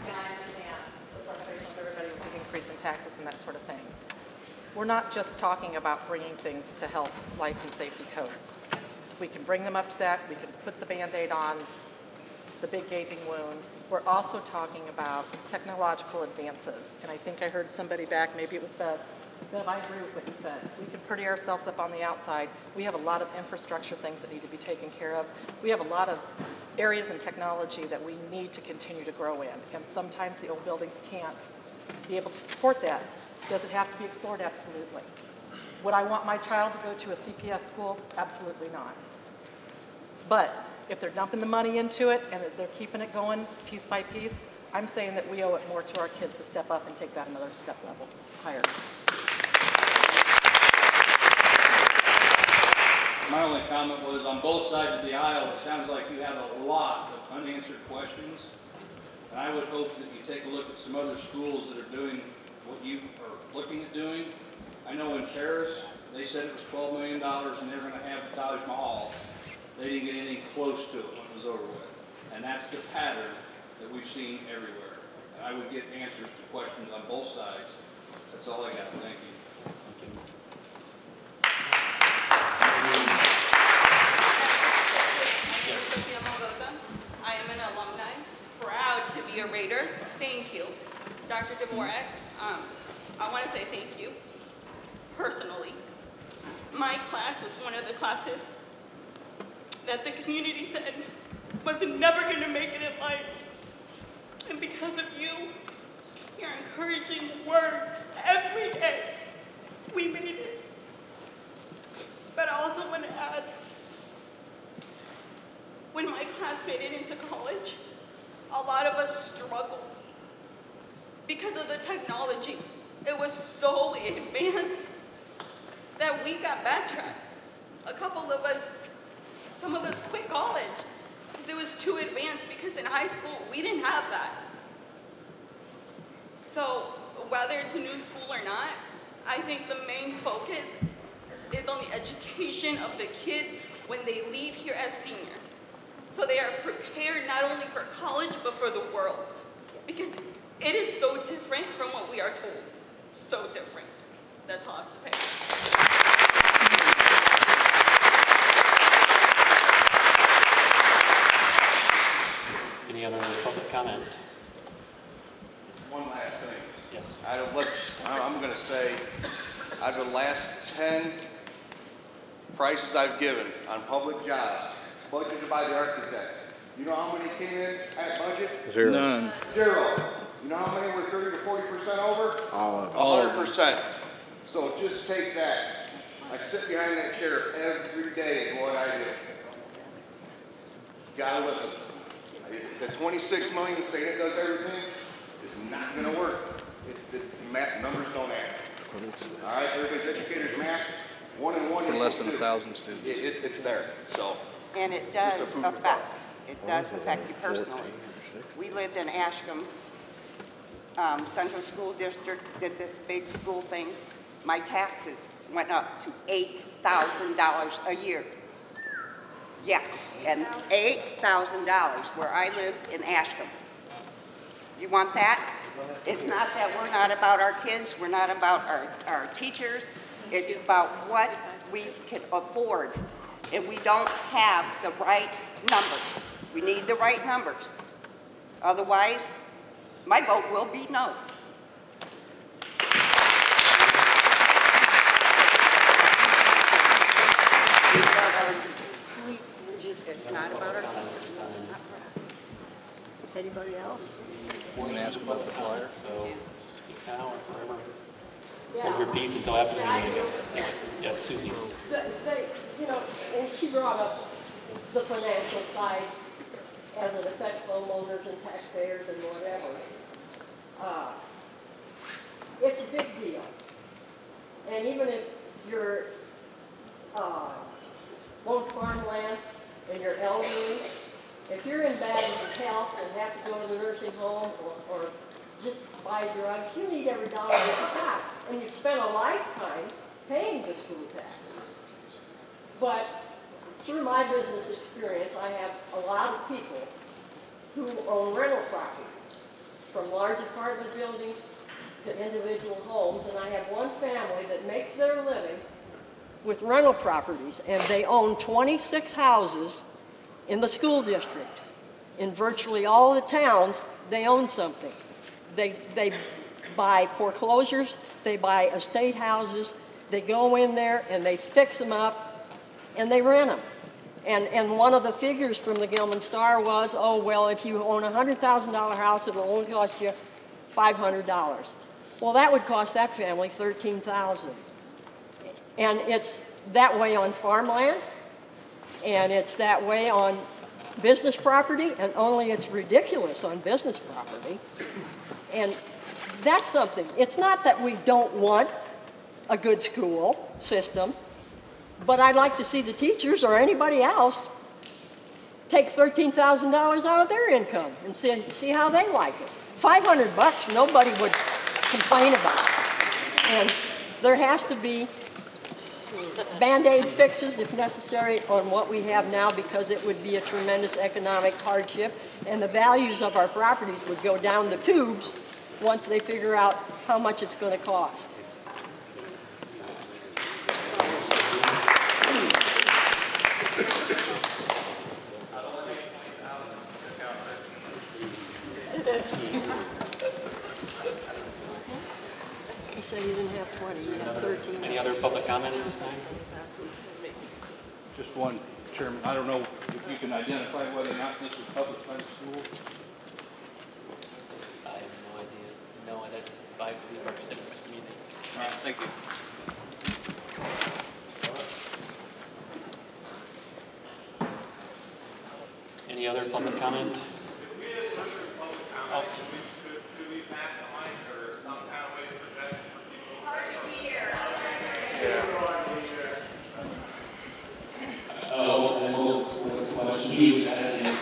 I understand the frustration of everybody with the increase in taxes and that sort of thing. We're not just talking about bringing things to health, life, and safety codes. We can bring them up to that. We can put the Band-Aid on the big gaping wound. We're also talking about technological advances. And I think I heard somebody back, maybe it was Bev. Bev, I agree with what you said. We can pretty ourselves up on the outside. We have a lot of infrastructure things that need to be taken care of. We have a lot of areas in technology that we need to continue to grow in. And sometimes the old buildings can't be able to support that. Does it have to be explored? Absolutely. Would I want my child to go to a CPS school? Absolutely not. But if they're dumping the money into it and they're keeping it going piece by piece, I'm saying that we owe it more to our kids to step up and take that another step level higher. My only comment was, on both sides of the aisle, it sounds like you have a lot of unanswered questions. And I would hope that you take a look at some other schools that are doing what you are looking at doing. I know in Paris, they said it was $12 million and they're going to have the Taj Mahal. They didn't get anything close to it when it was over with. And that's the pattern that we've seen everywhere. And I would get answers to questions on both sides. That's all I got. Thank you. I am an alumni, proud to be a Raider. Thank you. Dr. Dvorak, I want to say thank you, personally. My class was one of the classes that the community said was never going to make it in life. And because of you, your encouraging words every day, we made it. But I also want to add, when my class made it into college, a lot of us struggled because of the technology. It was so advanced that we got backtracked. A couple of us, some of us quit college because it was too advanced, because in high school, we didn't have that. So whether it's a new school or not, I think the main focus is on the education of the kids when they leave here as seniors. So they are prepared not only for college, but for the world. Because it is so different from what we are told. So different. That's all I have to say. Any other public comment? One last thing. Yes. I'm going to say, out of the last 10 prices I've given on public jobs, budgeted by the architect, you know how many came in at budget? Zero. None. Zero. You know how many were 30 to 40% over? All of them. 100%. So just take that. I sit behind that chair every day and what I do. You gotta listen. The 26 million saying it does everything is not gonna work. The math numbers don't add. All right, everybody's educator's math. 1 and 1 For less than equals 2. 1,000 students. It's there. So. And it does affect you personally. We lived in Ashcombe. Central School District did this big school thing. My taxes went up to $8,000 a year. Yeah, and $8,000 where I lived in Ashcombe. You want that? It's not that we're not about our kids, we're not about our teachers. It's about what we can afford. And we don't have the right numbers. We need the right numbers. Otherwise, my vote will be no. It's not about our teachers. Anybody else? We're going to ask about the flyer, so speak now or forever. Hold your peace until after the meeting, I guess. Anyway, yes, Susie. You know, and she brought up the financial side as it affects homeowners and taxpayers and whatever. It's a big deal. And even if you're own farmland and you're elderly, if you're in bad health and have to go to the nursing home or just buy drugs, you need every dollar that you got. And you've spent a lifetime paying the school taxes. But through my business experience, I have a lot of people who own rental properties, from large apartment buildings to individual homes, and I have one family that makes their living with rental properties, and they own 26 houses in the school district. In virtually all the towns, they own something. They buy foreclosures, they buy estate houses, they go in there and they fix them up and they rent them. And one of the figures from the Gilman Star was, oh, well, if you own a $100,000 house, it'll only cost you $500. Well, that would cost that family $13,000. And it's that way on farmland, and it's that way on business property, and only it's ridiculous on business property. And that's something. It's not that we don't want a good school system, but I'd like to see the teachers or anybody else take $13,000 out of their income and see how they like it. $500, nobody would complain about. And there has to be Band-Aid fixes, if necessary, on what we have now, because it would be a tremendous economic hardship, and the values of our properties would go down the tubes once they figure out how much it's going to cost. You said you didn't have 20, you have 13. Any other public comment at this time? Just one, Chairman. I don't know if you can identify whether or not this is public by the school. I have no idea. No, that's, I believe, our citizens community. All right, thank you. Any other public comment? Oh. What's the question? He was asking if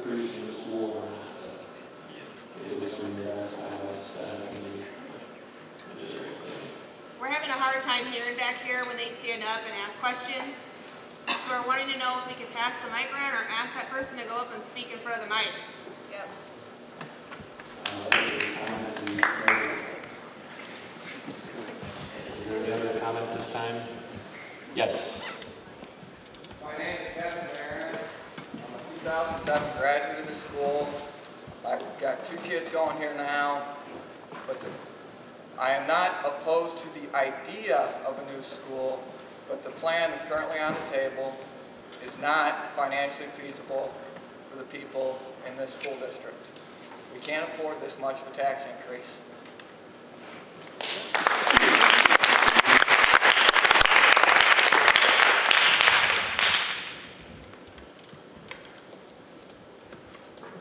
producing the school or not. So it was from the We're having a hard time hearing back here when they stand up and ask questions. So we're wanting to know if we could pass the mic around or ask that person to go up and speak in front of the mic. Yep. Is there any other comment this time? Yes. My name is Kevin Barron. I'm a 2007 graduate of the school. I've got 2 kids going here now, but I am not opposed to the idea of a new school, but the plan that's currently on the table is not financially feasible for the people in this school district. We can't afford this much of a tax increase.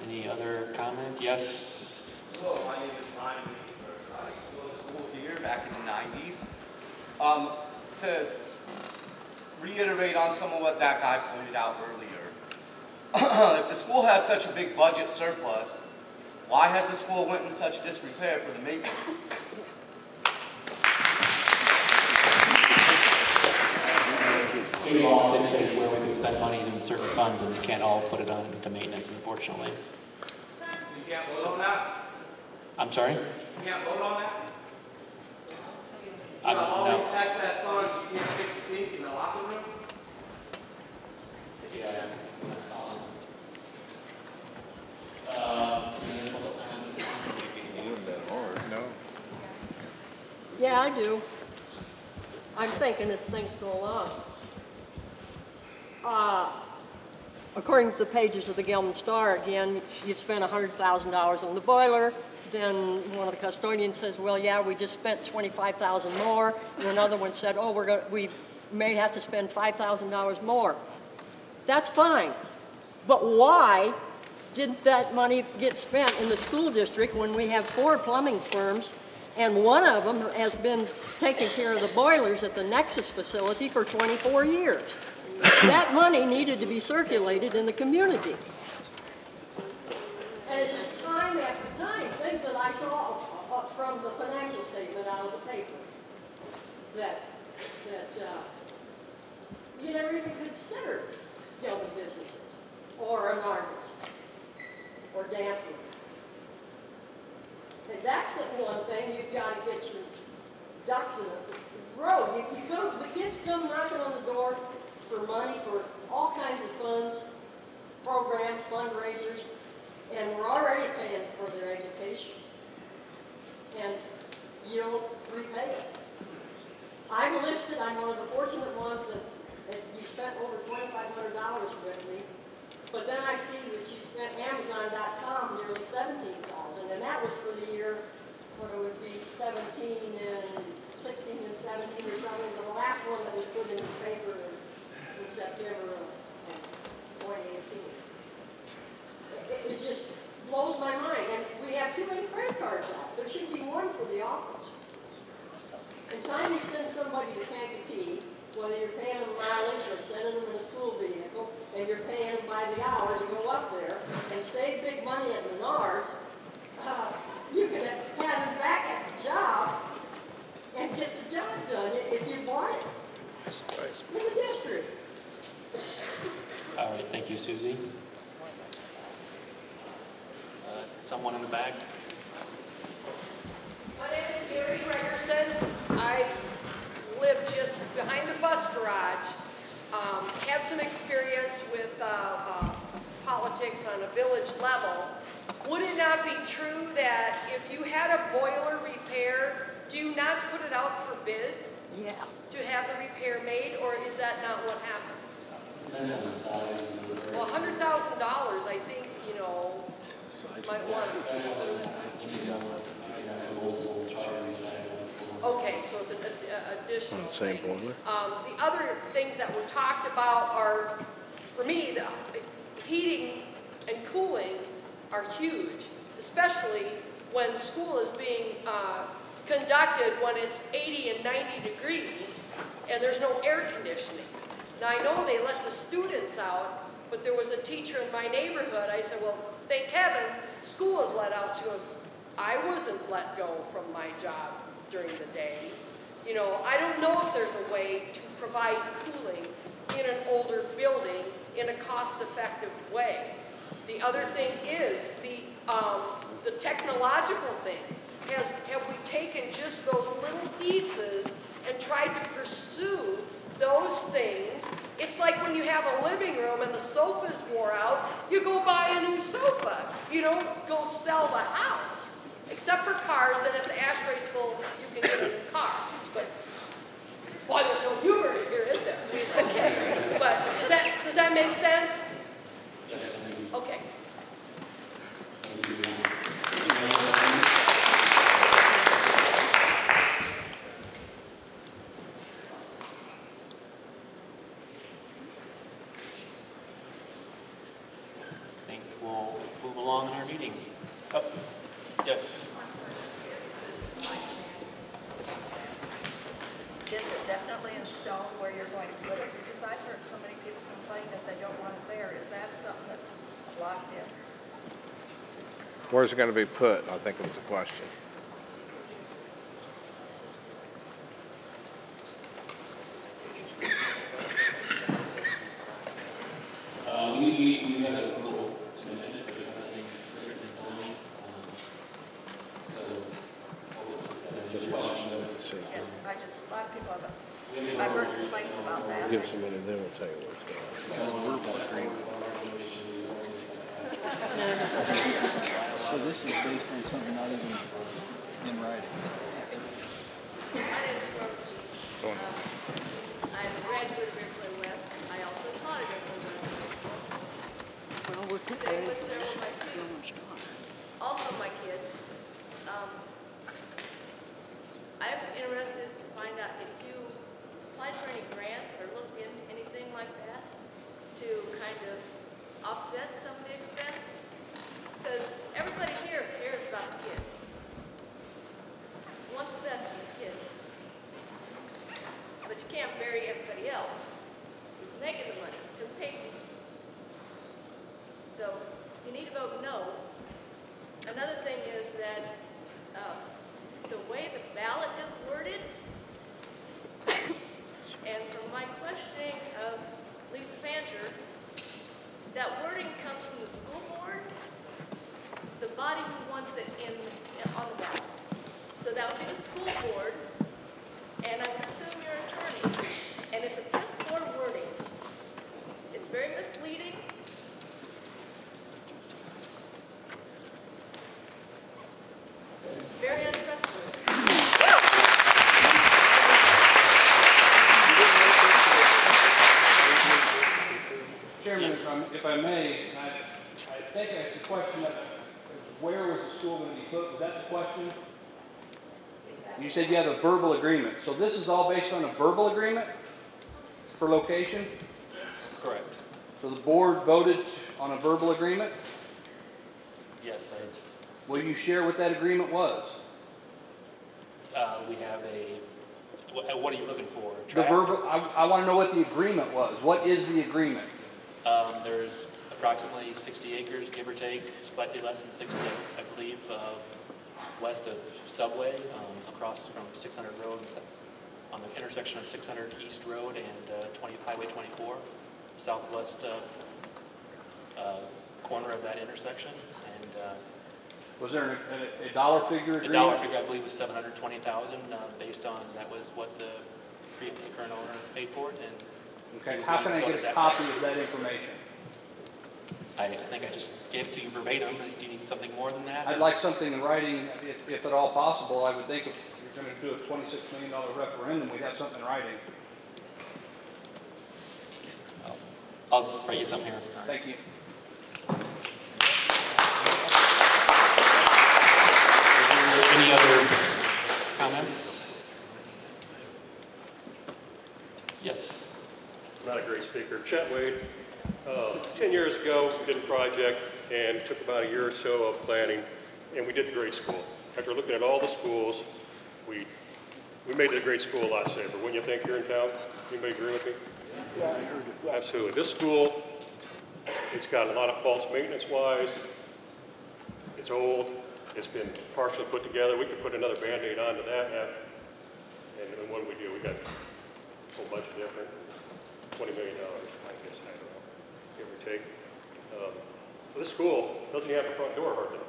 Any other comment? Yes. Hello, my name is Ryan. I used to go to school here back in the 90s. To reiterate on some of what that guy pointed out earlier, if the school has such a big budget surplus, why has the school went in such disrepair for the maintenance? State law dictates where we can spend money in certain funds, and we can't all put it on into maintenance, unfortunately. So you can't vote on that? I'm sorry? You can't vote on that? I don't all know. these excess funds, you can't fix the sink in the locker room? Yes. Yeah, I do. I'm thinking as things go along. According to the pages of the Gilman Star, again, you've spent $100,000 on the boiler. Then one of the custodians says, well, yeah, we just spent $25,000 more. And another one said, oh, we may have to spend $5,000 more. That's fine. But why didn't that money get spent in the school district when we have 4 plumbing firms, and one of them has been taking care of the boilers at the Nexus facility for 24 years? That money needed to be circulated in the community. And it's just time after time, things that I saw from the financial statement out of the paper that you never even considered Gilman businesses or an artist or Danford. And that's you've got to get your ducks in a row. The kids come knocking on the door for money for all kinds of funds, programs, fundraisers, and we're already paying for their education. And you don't repay it. I'm listed, I'm one of the fortunate ones that you spent over $2,500 with me, but then I see that you spent Amazon.com nearly $17,000, and that was for the year, what it would be 16 and 17 or something, the last one that was put in the paper in September of 2018. It just blows my mind, and we have too many credit cards out. There should be one for the office. And time you send somebody to Kankakee, whether you're paying them mileage or sending them in a school vehicle, and you're paying them by the hour to go up there and save big money at Menards, you can have them back at the job and get the job done if you want it in the district. All right, thank you, Susie. Someone in the back. My name is Jerry Gregerson. I live just behind the bus garage. Have some experience with politics on a village level. Would it not be true that if you had a boiler repair, do you not put it out for bids? Yeah. To have the repair made, or is that not what happens? Well, $100,000, I think, you know, might want to consider that. Okay, so it's an additional Same thing. boiler. The other things that were talked about are, for me, the heating and cooling are huge, especially when school is being conducted when it's 80 and 90 degrees and there's no air conditioning. Now, I know they let the students out, but there was a teacher in my neighborhood. I said, well, thank heaven, school is let out. She goes, I wasn't let go from my job during the day. You know, I don't know if there's a way to provide cooling in an older building in a cost-effective way. The other thing is the technological thing. Have we taken just those little pieces and tried to pursue those things? It's like when you have a living room and the sofa's wore out, you go buy a new sofa. You don't go sell the house. Except for cars, then if the ashray's full, you can get a new car. But, boy, there's no humor here, is there? Okay, but does that make sense? Okay. I think we'll move along in our meeting. Oh, yes. Is it definitely in stone where you're going to put it? Because I've heard so many people complain that they don't want it there. Is that something that's locked in? Where's it going to be put? I think was the question. We have a approval to amend it, but we have nothing written in stone. Yes, a lot of people have, I've heard complaints about that. Give us a minute, then we'll tell you where it's going. So this is based on something not even in writing. My name is Rosie. I'm a graduate of Iroquois West. I also taught at Iroquois West. Well, we're Same with several of my students. Also my kids. I'm interested to find out if you applied for any grants or looked into anything like that to kind of offset some of the expense. Because everybody here cares about the kids. You want the best for the kids. But you can't bury everybody else who's making the money to pay for you. So you need to vote no. Another thing is that the way the ballot is worded, and from my questioning of Lisa Fancher, that wording comes from the school board, the body who wants it on the ballot. So that would be the school board, and I would assume your attorney. And it's a piss poor wording. It's very misleading. Very untrustworthy. Chairman, if I may, I think the question that where was the school going to be put, was that the question? You said you had a verbal agreement. So this is all based on a verbal agreement for location? Correct. So the board voted on a verbal agreement? Yes, Will you share what that agreement was? we have what are you looking for? The verbal, I want to know what the agreement was. What is the agreement? There's approximately 60 acres, give or take, slightly less than 60, I believe, west of Subway, across from 600 Road, on the intersection of 600 East Road and Highway 24, southwest corner of that intersection. And was there a dollar figure agreement? the dollar figure, I believe, was $720,000, based on that was what the current owner paid for it. And okay, how can I get a copy of that information? I think I just gave it to you verbatim. Do you need something more than that? I'd like something in writing, if at all possible. I would think if you're going to do a $26 million referendum, we'd have something in writing. I'll write you something here. Thank you. Any other comments? Yes. Not a great speaker. Chet Wade. 10 years ago, we did a project and it took about a year or so of planning, and we did the grade school. After looking at all the schools, we made the grade school a lot safer. Wouldn't you think here in town? Anybody agree with me? Yes. Absolutely. This school, it's got a lot of faults maintenance-wise. It's old. It's been partially put together. We could put another Band-Aid onto that. And what do? We got a whole bunch of different, $20 million, I guess, I don't know, give or take. This school doesn't even have a front door hardly.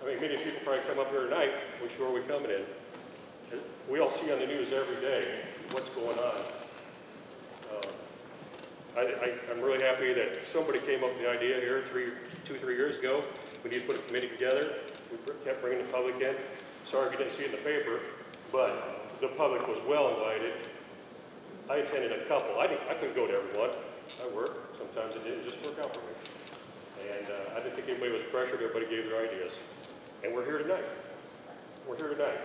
I mean, many people probably come up here tonight, which door are we coming in? We all see on the news every day what's going on. I'm really happy that somebody came up with the idea here 2 or 3 years ago. We need to put a committee together. We kept bringing the public in. Sorry if you didn't see it in the paper, but the public was well invited. I attended a couple. I couldn't go to everyone. I work. Sometimes it didn't just work out for me. And I didn't think anybody was pressured. Everybody gave their ideas. And we're here tonight. We're here tonight.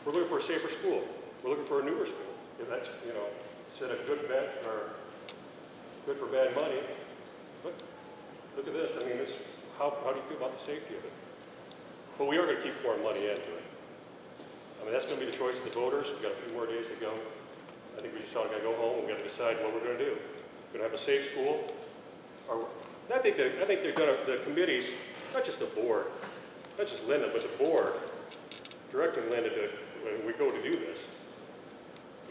We're looking for a safer school. We're looking for a newer school. If that's, you know, instead of good bet or good for bad money. Look at this. I mean, how do you feel about the safety of it? But we are going to keep pouring money into it. I mean, that's going to be the choice of the voters. We've got a few more days to go. I think we just all got to go home. We've got to decide what we're going to do. We're going to have a safe school. I think they're going to, the committees, not just the board, not just Linda, but the board, directing Linda to, when we go to do this.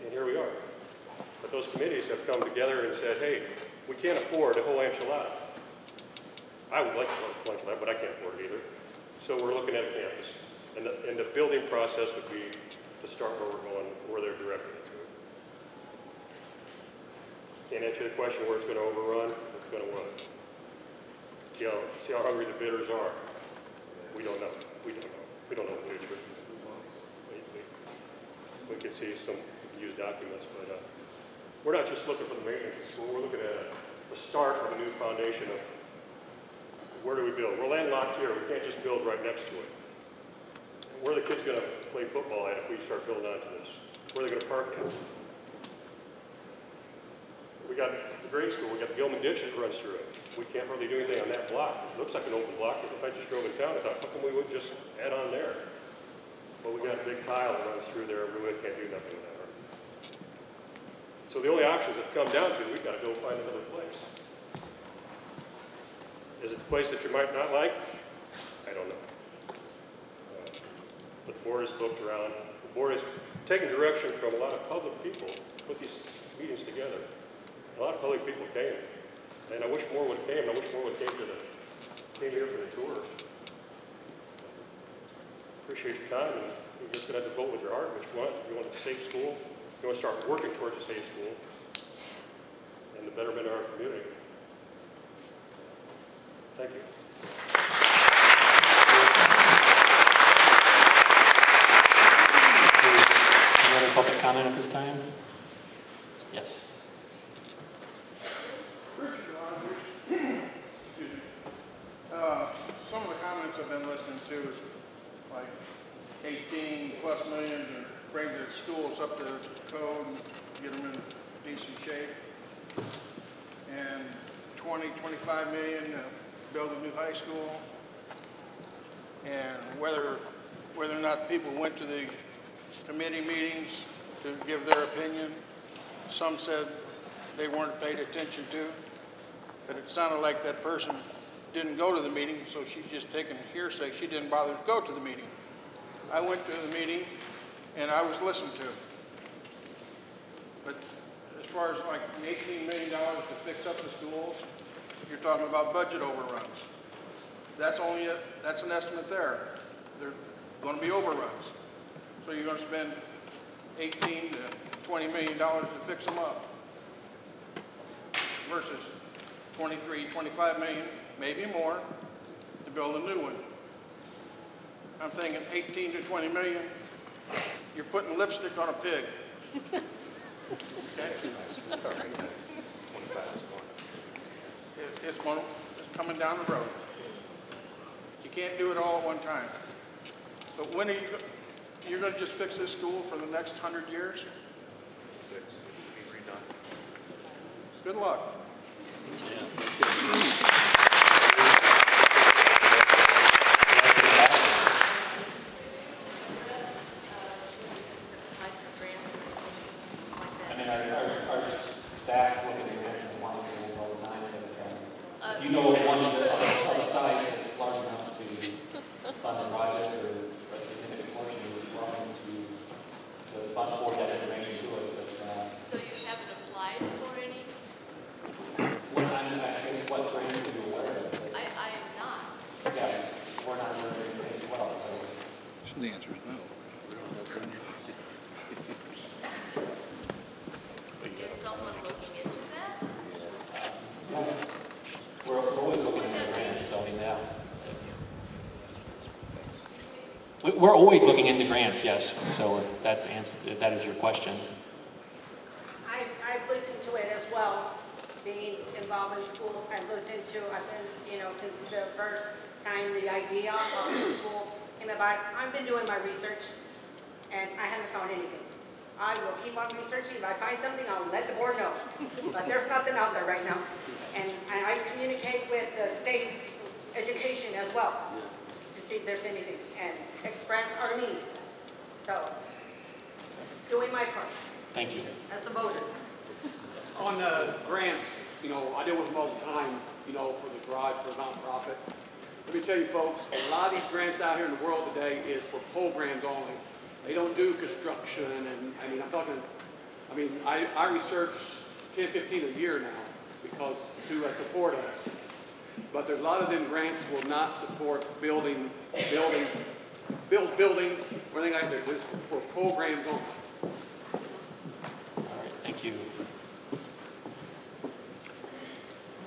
And here we are. But those committees have come together and said, hey, we can't afford a whole enchilada. I would like to work a enchilada, but I can't afford it either. So we're looking at a campus. And the building process would be to start where we're going, where they're directing it to. Can't answer the question where it's going to overrun, it's going to what. See how hungry the bidders are. We don't know. We don't know. We don't know the future. We can see some used documents, but we're not just looking for the maintenance of school. We're looking at the start of a new foundation of where do we build. We're landlocked here. We can't just build right next to it. Where are the kids going to play football at if we start building onto this? Where are they going to park at? We got the grade school. We got the Gilman ditch that runs through it. We can't really do anything on that block. It looks like an open block. If I just drove in town, I thought, how come we wouldn't just add on there? But we got a big tile that runs through there. We really can't do nothing with that. So the only options have come down to, we've got to go find another place. Is it the place that you might not like? I don't know. But the board has looked around. The board has taken direction from a lot of public people to put these meetings together. A lot of public people came. And I wish more would have came. I wish more would have came here for the tours. Appreciate appreciate your time, and you're just going to have to vote with your heart which one. You want a safe school, you want to start working towards a safe school, and the betterment of our community. Thank you. Any other public comment at this time? Yes. Some of the comments I've been listening to is like 18+ million to bring the schools up to code and get them in decent shape, and 25 million to build a new high school, and whether or not people went to the committee meetings to give their opinion. Some said they weren't paid attention to, but it sounded like that person didn't go to the meeting, so she's just taking hearsay. She didn't bother to go to the meeting. I went to the meeting, and I was listened to. But as far as like the $18 million to fix up the schools, you're talking about budget overruns. That's an estimate there. They're going to be overruns. So you're going to spend $18 to $20 million to fix them up versus 23, 25 million, maybe more, to build a new one. I'm thinking 18 to 20 million, you're putting lipstick on a pig. Okay? It's coming down the road. You can't do it all at one time. But when are you're going to just fix this school for the next 100 years? Good luck. I mean, our staff look at the grants and want the grants all the time, but you know one of the size that's large enough to fund the project or a significant portion of wanting to fund forward that information to us. But, So you haven't applied for any? I guess what grant are you aware of? I am not. Yeah, we're not aware of anything as well, so. The answer is no. Is someone looking into that? We're always looking into grants, so I mean, yeah. We're always looking into grants, yes. So that is your question. I've looked into it as well, being involved in schools. I've been, since the first time the idea of the school came about. I've been doing my research, and I haven't found anything. I will keep on researching. If I find something, I'll let the board know. But there's nothing out there right now. And I communicate with the state education as well to see if there's anything and express our need. So, doing my part. Thank you. As a voter. On grants, I deal with them all the time, for the garage, for a nonprofit. Let me tell you folks, a lot of these grants out here in the world today is for programs only. They don't do construction, and I research 10, 15 a year now because to support us. But there's a lot of them grants will not support build buildings, or anything like that. It's for programs only. All right, thank you.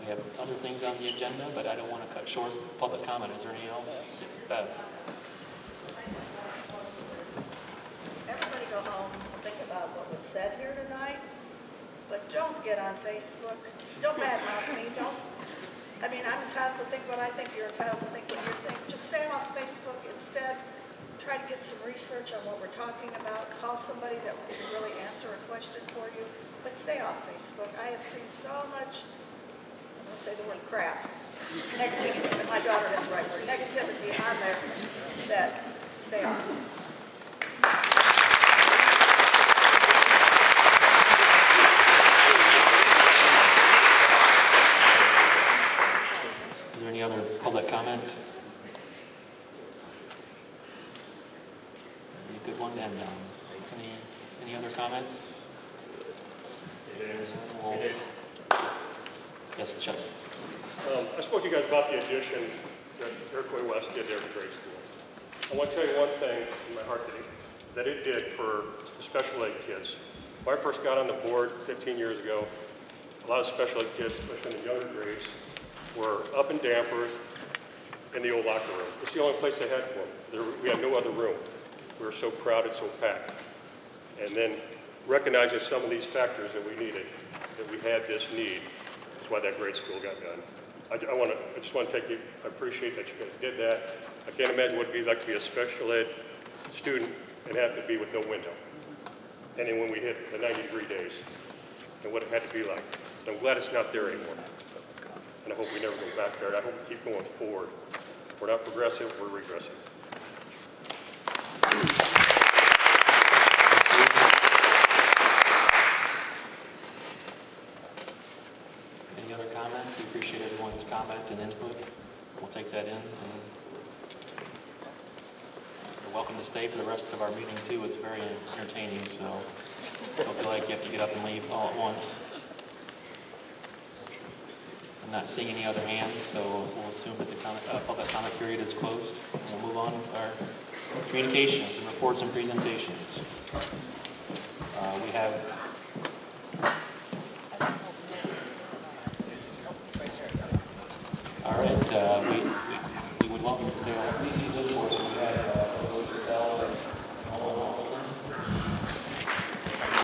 We have other things on the agenda, but I don't want to cut short public comment. Is there anything else? Yes, Bev. Everybody go home, think about what was said here tonight, but don't get on Facebook. Don't badmouth me. I'm entitled to think what I think. You're entitled to think what you think. Just stay off Facebook. Instead, try to get some research on what we're talking about. Call somebody that can really answer a question for you. But stay off Facebook. I have seen so much, I'm going to say the word crap, negativity, but my daughter has the right word, negativity on there that stay off. Is there any other public comment? That'd be a good one to end on this. Any other comments? Yes, Chuck. I spoke to you guys about the addition that Iroquois West did there to grade school. I want to tell you one thing in my heart that it did for the special ed kids. When I first got on the board 15 years ago, a lot of special ed kids, especially in the younger grades, were up in Danforth in the old locker room. It's the only place they had for them. We had no other room. We were so crowded, so packed. And then recognizing some of these factors that we needed, that we had this need, that's why that grade school got done. I just want to take you, I appreciate that you guys did that. I can't imagine what it'd be like to be a special ed student and have to be with no window. And then when we hit the 90-degree days, and what it had to be like. So I'm glad it's not there anymore. And I hope we never go back there. I hope we keep going forward. We're not progressive, we're regressive. Any other comments? We appreciate everyone's comment and input. We'll take that in. You're welcome to stay for the rest of our meeting too. It's very entertaining, so don't feel like you have to get up and leave all at once. I'm not seeing any other hands, so we'll assume that the public comment period is closed. We'll move on with our communications and reports and presentations. We have all right, we would welcome you to stay on.